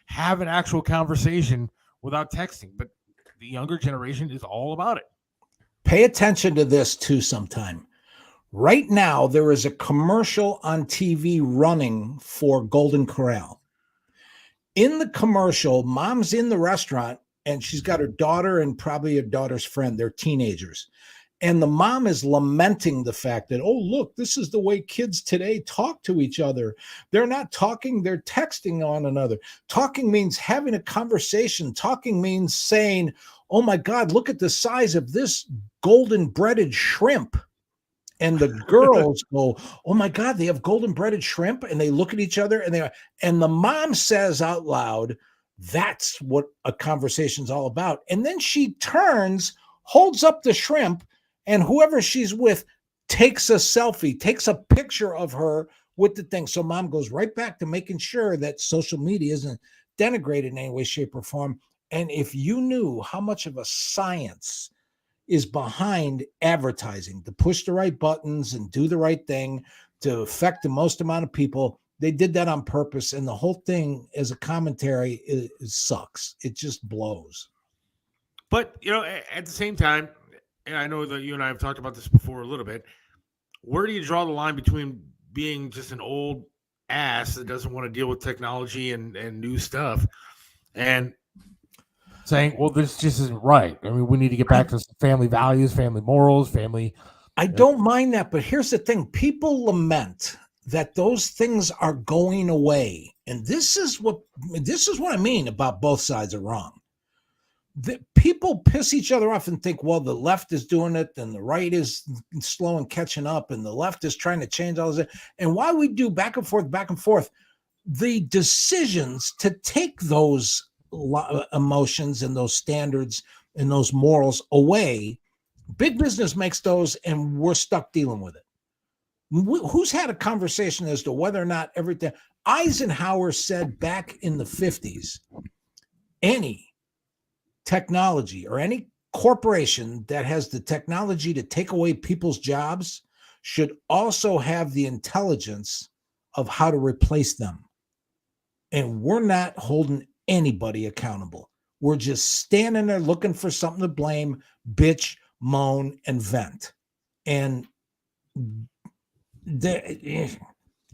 have an actual conversation without texting. But the younger generation is all about it. Pay attention to this too sometime. Right now, there is a commercial on TV running for Golden Corral. In the commercial, mom's in the restaurant and she's got her daughter and probably her daughter's friend. They're teenagers. And the mom is lamenting the fact that, oh, look, this is the way kids today talk to each other. They're not talking, they're texting on another. Talking means having a conversation. Talking means saying, oh, my God, look at the size of this golden breaded shrimp. And the girls go, oh, my God, they have golden breaded shrimp. And they look at each other and the mom says out loud, that's what a conversation's all about. And then she turns holds up the shrimp, and whoever she's with takes a selfie, takes a picture of her with the thing. So mom goes right back to making sure that social media isn't denigrated in any way, shape, or form. And if you knew how much of a science is behind advertising to push the right buttons and do the right thing to affect the most amount of people, they did that on purpose. And the whole thing as a commentary, it sucks. It just blows. But, at the same time, and I know that you and I have talked about this before a little bit, where do you draw the line between being just an old ass that doesn't want to deal with technology and new stuff and saying, well, this just isn't right? I mean, we need to get back to family values, family morals, family. I don't mind that, but here's the thing. People lament that those things are going away. And this is what I mean about both sides are wrong. The people piss each other off and think, well, the left is doing it and the right is slow and catching up and the left is trying to change all this. And while we do back and forth, the decisions to take those emotions and those standards and those morals away, big business makes those and we're stuck dealing with it. Who's had a conversation as to whether or not everything Eisenhower said back in the 50s, any technology or any corporation that has the technology to take away people's jobs should also have the intelligence of how to replace them. And we're not holding anybody accountable. We're just standing there looking for something to blame, bitch, moan, and vent. And in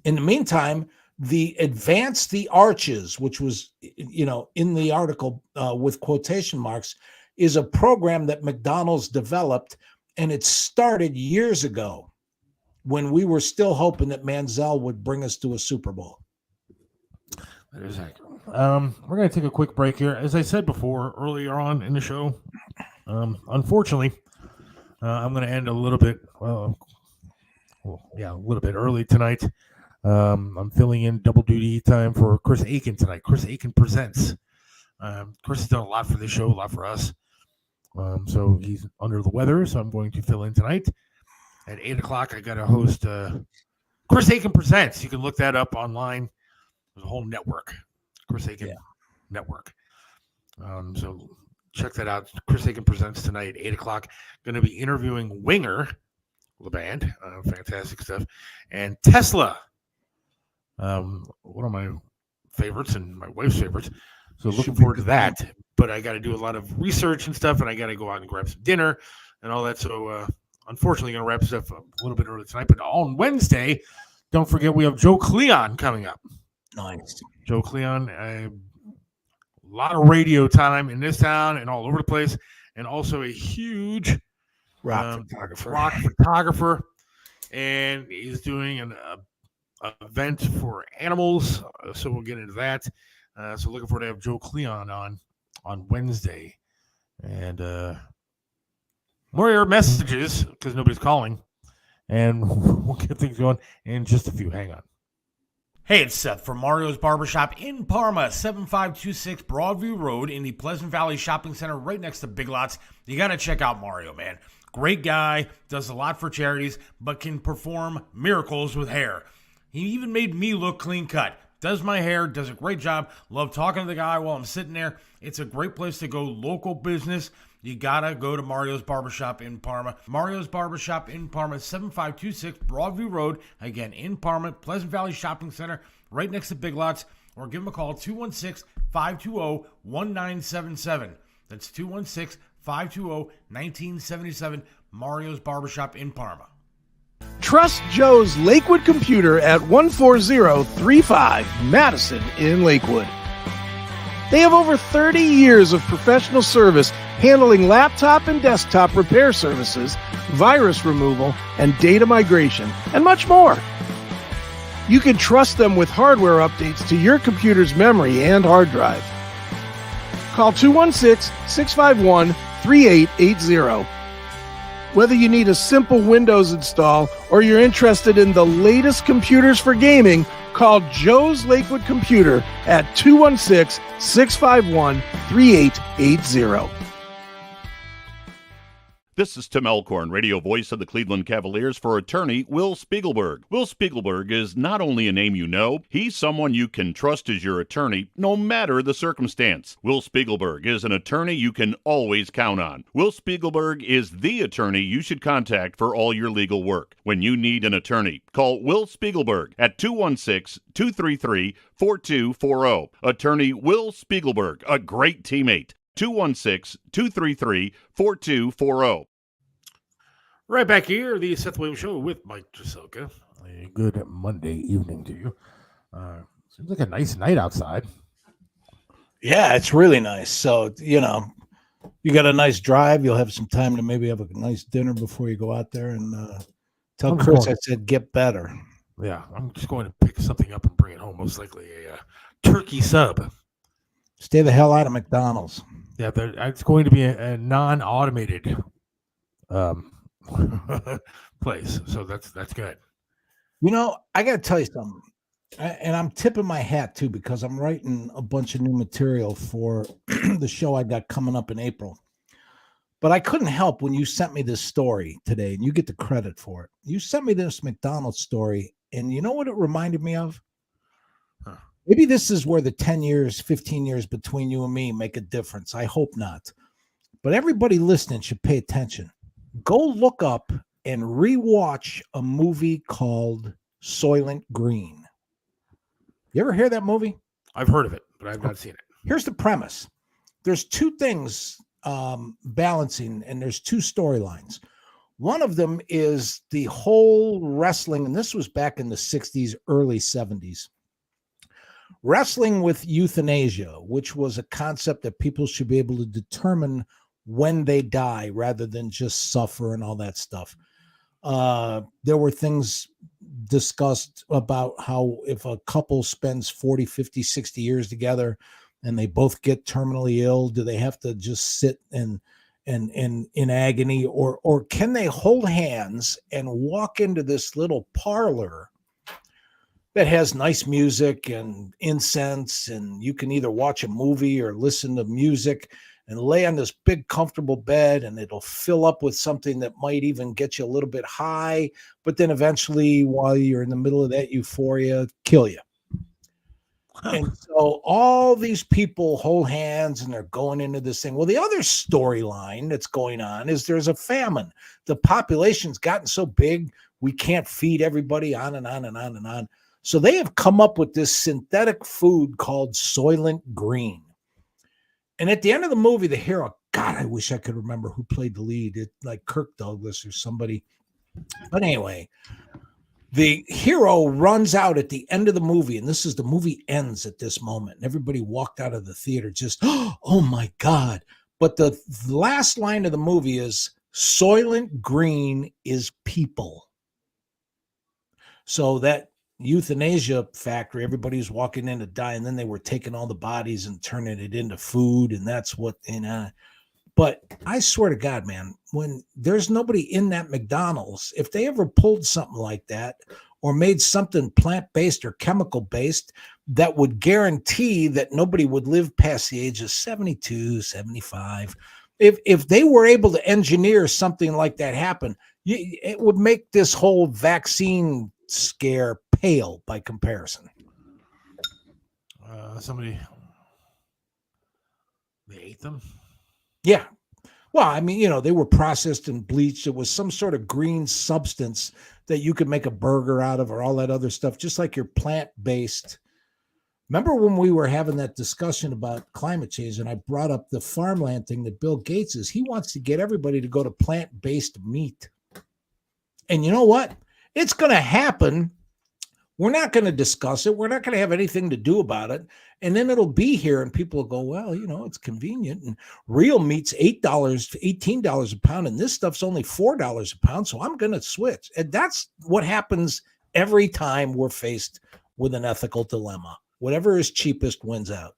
the meantime, the Advance the Arches, which was, in the article with quotation marks, is a program that McDonald's developed, and it started years ago when we were still hoping that Manziel would bring us to a Super Bowl. That is accurate. We're going to take a quick break here. As I said before, earlier on in the show, unfortunately, I'm going to end a little bit, a little bit early tonight. I'm filling in double duty time for Chris Aiken tonight. Chris Aiken presents. Chris has done a lot for this show, a lot for us. So he's under the weather, so I'm going to fill in tonight. At 8 o'clock, I got to host Chris Aiken Presents. You can look that up online. There's a whole network, Chris Aiken Network. So check that out. Chris Aiken Presents tonight at 8 o'clock. Going to be interviewing Winger, the band. Fantastic stuff. And Tesla. One of my favorites and my wife's favorites. So looking forward to that. But I got to do a lot of research and stuff, and I got to go out and grab some dinner and all that. So unfortunately, going to wrap stuff up a little bit early tonight. But on Wednesday, don't forget we have Joe Cleon coming up. Nice. Joe Cleon, a lot of radio time in this town and all over the place, and also a huge rock photographer. And he's doing an event for animals, so we'll get into that. So looking forward to have Joe Cleon on Wednesday, and more of your messages because nobody's calling, and we'll get things going in just a few. Hang on. Hey, it's Seth from Mario's Barbershop in Parma, 7526 Broadview Road in the Pleasant Valley Shopping Center right next to Big Lots. You got to check out Mario, man. Great guy, does a lot for charities, but can perform miracles with hair. He even made me look clean cut. Does my hair, does a great job. Love talking to the guy while I'm sitting there. It's a great place to go, local business. You gotta go to Mario's Barbershop in Parma. Mario's Barbershop in Parma, 7526 Broadview Road. Again, in Parma, Pleasant Valley Shopping Center, right next to Big Lots. Or give them a call, 216-520-1977. That's 216-520-1977. Mario's Barbershop in Parma. Trust Joe's Lakewood Computer at 14035 Madison in Lakewood. They have over 30 years of professional service handling laptop and desktop repair services, virus removal, and data migration, and much more. You can trust them with hardware updates to your computer's memory and hard drive. Call 216-651-3880. Whether you need a simple Windows install or you're interested in the latest computers for gaming, call Joe's Lakewood Computer at 216-651-3880. This is Tim Elkhorn, radio voice of the Cleveland Cavaliers, for attorney Will Spiegelberg. Will Spiegelberg is not only a name you know, he's someone you can trust as your attorney, no matter the circumstance. Will Spiegelberg is an attorney you can always count on. Will Spiegelberg is the attorney you should contact for all your legal work. When you need an attorney, call Will Spiegelberg at 216-233-4240. Attorney Will Spiegelberg, a great teammate. 216-233-4240. Right back here, the Seth Williams Show with Mike Jaselka. A good Monday evening to you. Seems like a nice night outside. Yeah, it's really nice. So, you got a nice drive. You'll have some time to maybe have a nice dinner before you go out there, and tell Chris I said get better. Yeah, I'm just going to pick something up and bring it home. Most likely a turkey sub. Stay the hell out of McDonald's. Yeah, it's going to be a non-automated place, so that's good. I got to tell you something, and I'm tipping my hat too, because I'm writing a bunch of new material for the show I got coming up in April. But I couldn't help when you sent me this story today, and you get the credit for it. You sent me this McDonald's story, and you know what it reminded me of? Huh. Maybe this is where the 10 years, 15 years between you and me make a difference. I hope not. But everybody listening should pay attention. Go look up and rewatch a movie called Soylent Green. You ever hear that movie? I've heard of it, but I've not seen it. Here's the premise. There's two things balancing, and there's two storylines. One of them is the whole wrestling, and this was back in the 60s, early 70s. Wrestling with euthanasia, which was a concept that people should be able to determine when they die rather than just suffer and all that stuff. There were things discussed about how if a couple spends 40, 50, 60 years together and they both get terminally ill, do they have to just sit in agony, or can they hold hands and walk into this little parlor that has nice music and incense, and you can either watch a movie or listen to music and lay on this big comfortable bed, and it'll fill up with something that might even get you a little bit high, but then eventually, while you're in the middle of that euphoria, kill you. And so all these people hold hands and they're going into this thing. Well, the other storyline that's going on is there's a famine. The population's gotten so big, we can't feed everybody, on and on and on and on. So they have come up with this synthetic food called Soylent Green. And at the end of the movie, the hero, God, I wish I could remember who played the lead. It, like Kirk Douglas or somebody. But anyway, the hero runs out at the end of the movie, and the movie ends at this moment. And everybody walked out of the theater just, oh my God. But the last line of the movie is, Soylent Green is people. So that euthanasia factory, everybody's walking in to die, and then they were taking all the bodies and turning it into food, and that's what, but I swear to God, man, when there's nobody in that McDonald's, if they ever pulled something like that or made something plant-based or chemical-based that would guarantee that nobody would live past the age of 72, 75, if they were able to engineer something like that happen, it would make this whole vaccine scare pale by comparison. They ate them? Yeah. Well, I mean, they were processed and bleached. It was some sort of green substance that you could make a burger out of or all that other stuff, just like your plant-based. Remember when we were having that discussion about climate change, and I brought up the farmland thing that Bill Gates is. He wants to get everybody to go to plant-based meat. And you know what? It's going to happen. We're not going to discuss it. We're not going to have anything to do about it. And then it'll be here and people will go, well, it's convenient. And real meat's $8, $18 a pound. And this stuff's only $4 a pound. So I'm going to switch. And that's what happens every time we're faced with an ethical dilemma. Whatever is cheapest wins out.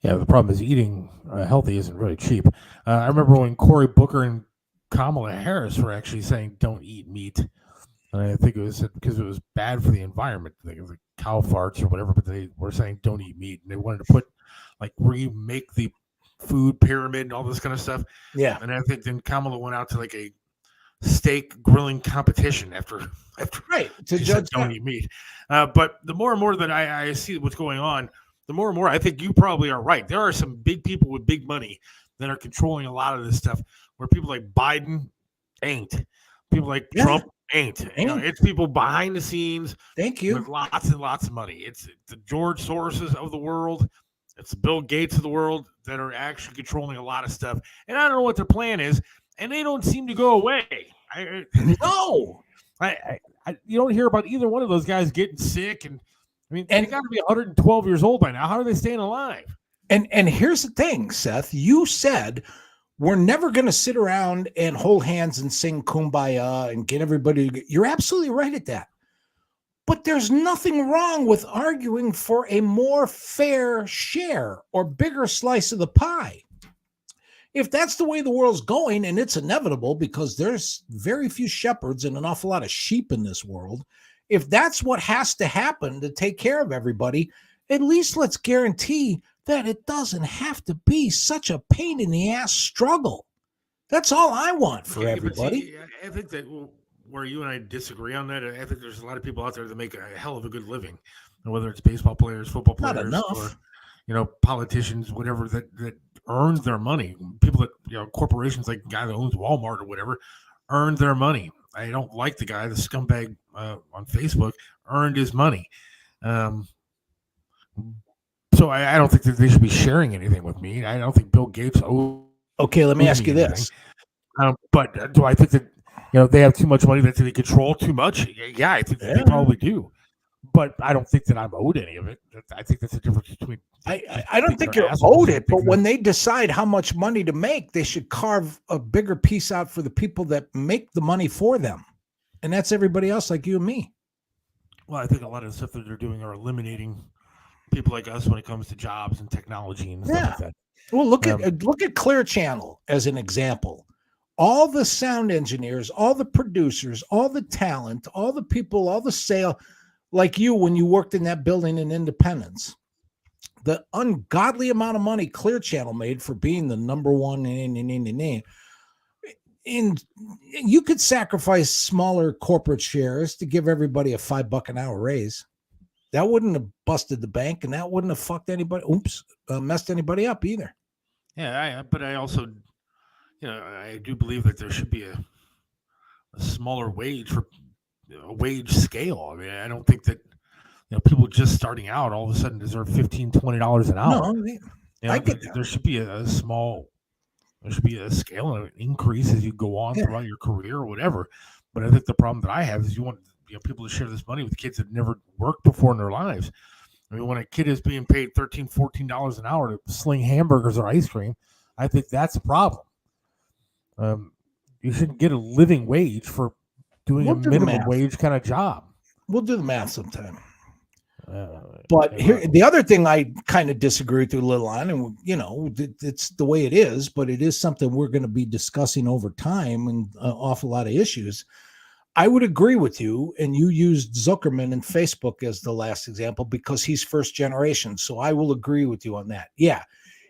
Yeah, the problem is eating healthy isn't really cheap. I remember when Cory Booker and Kamala Harris were actually saying don't eat meat. And I think it was because it was bad for the environment. Like it was like cow farts or whatever, but they were saying don't eat meat. And they wanted to remake the food pyramid and all this kind of stuff. Yeah. And I think then Kamala went out to like a steak grilling competition after Right. To she judge said, don't that. eat meat. But the more and more that I see what's going on, the more and more I think you probably are right. There are some big people with big money that are controlling a lot of this stuff, where people like Biden ain't. People like Trump ain't. You know, it's people behind the scenes. Thank you. With lots and lots of money. It's the George Soroses of the world. It's the Bill Gates of the world that are actually controlling a lot of stuff. And I don't know what their plan is, and they don't seem to go away. No. You don't hear about either one of those guys getting sick. And I mean, they got to be 112 years old by now. How are they staying alive? And here's the thing, Seth. You said we're never going to sit around and hold hands and sing Kumbaya and get everybody. You're absolutely right at that. But there's nothing wrong with arguing for a more fair share or bigger slice of the pie. If that's the way the world's going, and it's inevitable because there's very few shepherds and an awful lot of sheep in this world, if that's what has to happen to take care of everybody, at least let's guarantee that it doesn't have to be such a pain in the ass struggle. That's all I want for everybody. I think that where you and I disagree on that, I think there's a lot of people out there that make a hell of a good living, and whether it's baseball players, football players, Not enough. Or politicians, whatever that earns their money. People that corporations like the guy that owns Walmart or whatever earned their money. I don't like the guy, the scumbag on Facebook, earned his money. So I don't think that they should be sharing anything with me. I don't think Bill Gates owes. Okay, let me ask you this. But do I think that they have too much money that they control too much? Yeah, I think that they probably do. But I don't think that I'm owed any of it. I think that's the difference between. I don't think you're owed it, but when they decide how much money to make, they should carve a bigger piece out for the people that make the money for them. And that's everybody else like you and me. Well, I think a lot of the stuff that they're doing are eliminating people like us when it comes to jobs and technology and stuff like that. Well, look at Clear Channel as an example. All the sound engineers, all the producers, all the talent, all the people, all the sale, like you when you worked in that building in Independence, the ungodly amount of money Clear Channel made for being the number one in you could sacrifice smaller corporate shares to give everybody a $5 an hour raise. That wouldn't have busted the bank, and that wouldn't have fucked anybody. Messed anybody up either. Yeah, but I also, I do believe that there should be a smaller wage for a wage scale. I mean, I don't think that people just starting out all of a sudden deserve $15, $20 an hour. No, I get that. There should be a small. There should be a scale and an increase as you go on throughout your career or whatever. But I think the problem that I have is you want people to share this money with kids that never worked before in their lives. I mean, when a kid is being paid $13, $14 an hour to sling hamburgers or ice cream, I think that's a problem. You shouldn't get a living wage for doing a minimum wage kind of job. We'll do the math sometime. But here, the other thing I kind of disagree with you a little on, and it's the way it is, but it is something we're going to be discussing over time and an awful lot of issues. I would agree with you, and you used Zuckerman and Facebook as the last example because he's first generation. So I will agree with you on that. Yeah,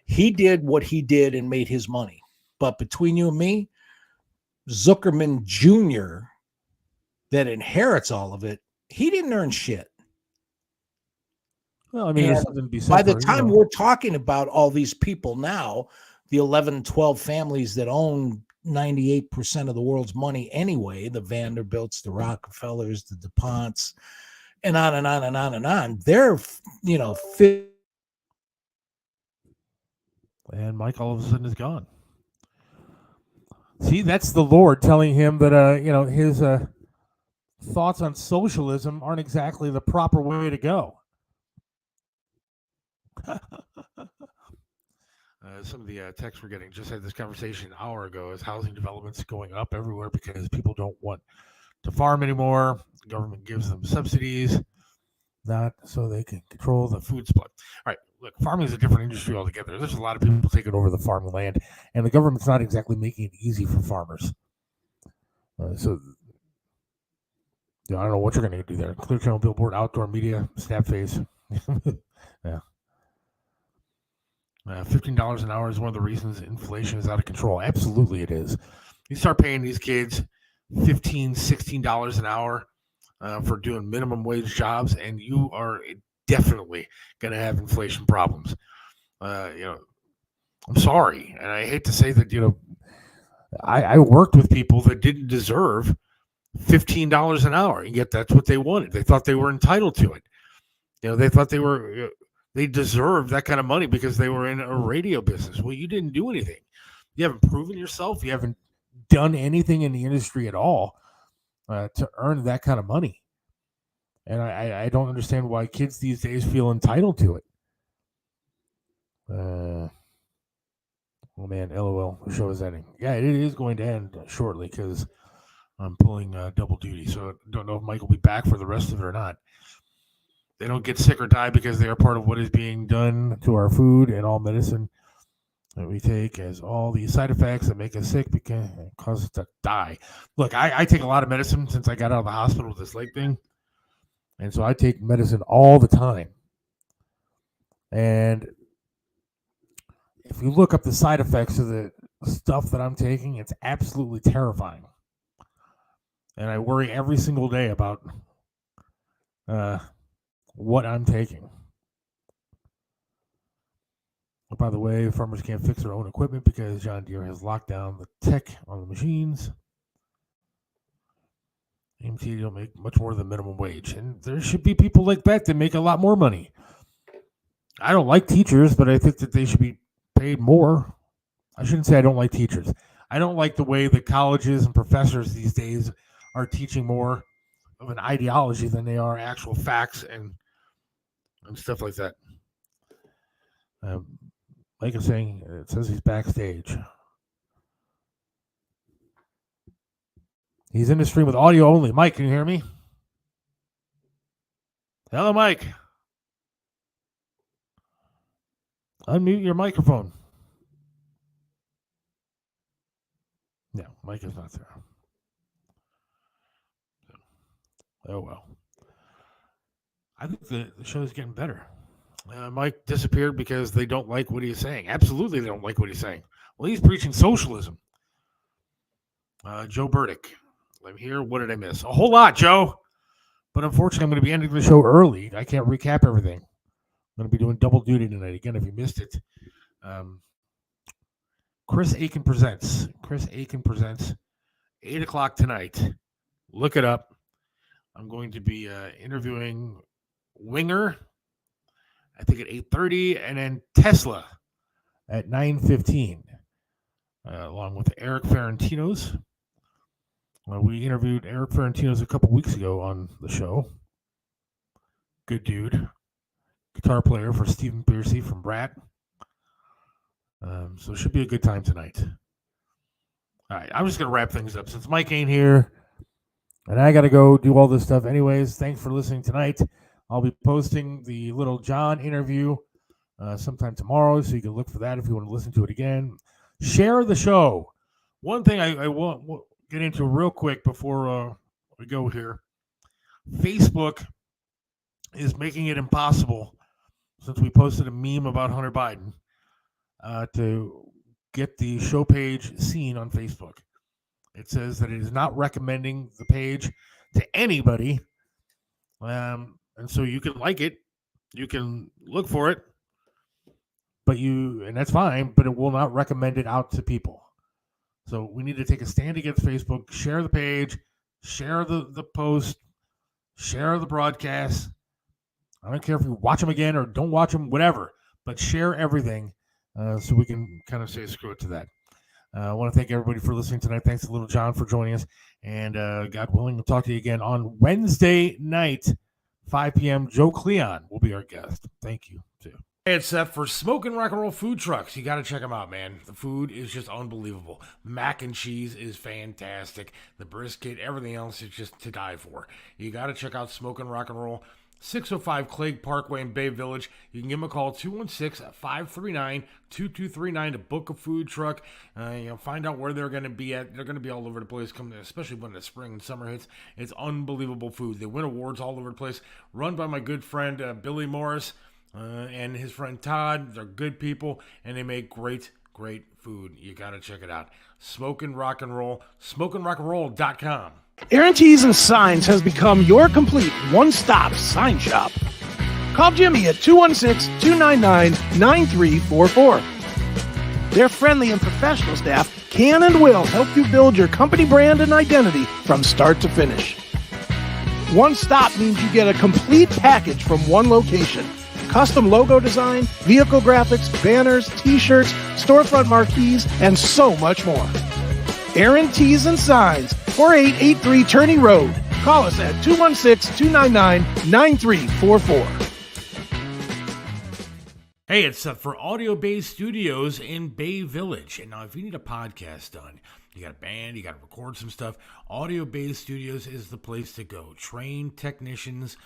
he did what he did and made his money. But between you and me, Zuckerman Jr., that inherits all of it, he didn't earn shit. Well, I mean, by the time we're talking about all these people now, the 11, 12 families that own 98% of the world's money anyway, the Vanderbilts, the Rockefellers, the DuPonts, and on and on and on and on, they're, and Mike all of a sudden is gone. See, that's the Lord telling him that, his thoughts on socialism aren't exactly the proper way to go. Some of the texts we're getting, just had this conversation an hour ago, is housing developments going up everywhere because people don't want to farm anymore. The government gives them subsidies, not so they can control the food supply. All right, look, farming is a different industry altogether. There's a lot of people taking over the farming land, and the government's not exactly making it easy for farmers. So I don't know what you're going to do there. Clear Channel, billboard, outdoor media, snap face. Yeah. $15 an hour is one of the reasons inflation is out of control. Absolutely it is. You start paying these kids $15, $16 an hour for doing minimum wage jobs, and you are definitely going to have inflation problems. I'm sorry, and I hate to say that, I worked with people that didn't deserve $15 an hour, and yet that's what they wanted. They thought they were entitled to it. They thought they deserved that kind of money because they were in a radio business. Well, you didn't do anything. You haven't proven yourself. You haven't done anything in the industry at all to earn that kind of money. And I don't understand why kids these days feel entitled to it. Oh man, LOL, the show is ending. Yeah, it is going to end shortly because I'm pulling double duty. So I don't know if Mike will be back for the rest of it or not. They don't get sick or die because they are part of what is being done to our food and all medicine that we take as all these side effects that make us sick because it causes us to die. Look, I take a lot of medicine since I got out of the hospital with this leg thing. And so I take medicine all the time. And if you look up the side effects of the stuff that I'm taking, it's absolutely terrifying. And I worry every single day about what I'm taking. By the way, farmers can't fix their own equipment because John Deere has locked down the tech on the machines. AMT don't make much more than minimum wage. And there should be people like that that make a lot more money. I don't like teachers, but I think that they should be paid more. I shouldn't say I don't like teachers. I don't like the way that colleges and professors these days are teaching more of an ideology than they are actual facts and stuff like that. Mike is saying, it says he's backstage. He's in the stream with audio only. Mike, can you hear me? Hello, Mike. Unmute your microphone. No, Mike is not there. Oh, well. I think the show is getting better. Mike disappeared because they don't like what he's saying. Absolutely, they don't like what he's saying. Well, he's preaching socialism. Joe Burdick. I'm here. What did I miss? A whole lot, Joe. But unfortunately, I'm going to be ending the show early. I can't recap everything. I'm going to be doing double duty tonight. Again, if you missed it, Chris Aiken presents. Chris Aiken presents 8 o'clock tonight. Look it up. I'm going to be interviewing Winger, I think at 8:30, and then Tesla at 9:15, along with Eric Ferentinos. We interviewed Eric Ferentinos a couple weeks ago on the show. Good dude. Guitar player for Stephen Piercy from Brat. So it should be a good time tonight. All right, I'm just going to wrap things up since Mike ain't here. And I got to go do all this stuff anyways. Thanks for listening tonight. I'll be posting the Lil John interview sometime tomorrow, so you can look for that if you want to listen to it again. Share the show. One thing I want to get into real quick before we go here. Facebook is making it impossible, since we posted a meme about Hunter Biden, to get the show page seen on Facebook. It says that it is not recommending the page to anybody. And so you can like it, you can look for it, and that's fine, but it will not recommend it out to people. So we need to take a stand against Facebook, share the page, share the post, share the broadcast. I don't care if you watch them again or don't watch them, whatever, but share everything so we can kind of say screw it to that. I want to thank everybody for listening tonight. Thanks to Lil John for joining us. And God willing, we'll talk to you again on Wednesday night, 5 p.m. Joe Cleon will be our guest. Thank you, too. It's for Smoking Rock and Roll food trucks. You got to check them out, man. The food is just unbelievable. Mac and cheese is fantastic. The brisket, everything else is just to die for. You got to check out Smoking Rock and Roll. 605 Clague Parkway in Bay Village. You can give them a call, 216-539-2239 to book a food truck. Find out where they're going to be at. They're going to be all over the place, especially when the spring and summer hits. It's unbelievable food. They win awards all over the place. Run by my good friend Billy Morris. and his friend Todd. They're good people, and they make great food. You got to check it out. Smokin' Rock and Roll, smokingrockandroll.com. Aaron Tees and Signs has become your complete one-stop sign shop. Call Jimmy at 216-299-9344. Their friendly and professional staff can and will help you build your company brand and identity from start to finish. One stop means you get a complete package from one location. Custom logo design, vehicle graphics, banners, t-shirts, storefront marquees, and so much more. Aaron Tees and Signs, 4883 Turney Road. Call us at 216-299-9344. Hey, it's for Audio Base Studios in Bay Village. And now if you need a podcast done, you got a band, you got to record some stuff, Audio Base Studios is the place to go. Trained technicians,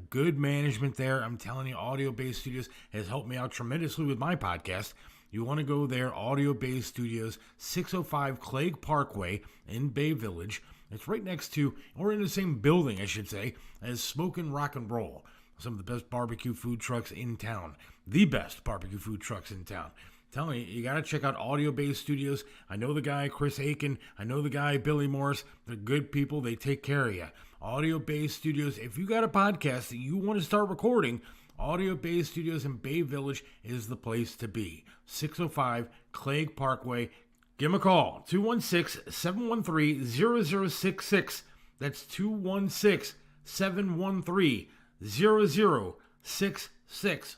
good management there. I'm telling you, Audio Base Studios has helped me out tremendously with my podcast. You want to go there, Audio Base Studios, 605 Clegg Parkway in Bay Village. It's right next to, or in the same building, I should say, as Smokin' Rock and Roll. Some of the best barbecue food trucks in town. The best barbecue food trucks in town. I'm telling you, you got to check out Audio Base Studios. I know the guy, Chris Aiken. I know the guy, Billy Morris. They're good people. They take care of you. Audio Base Studios. If you got a podcast that you want to start recording, Audio Base Studios in Bay Village is the place to be. 605 Clegg Parkway. Give them a call. 216-713-0066. That's 216-713-0066.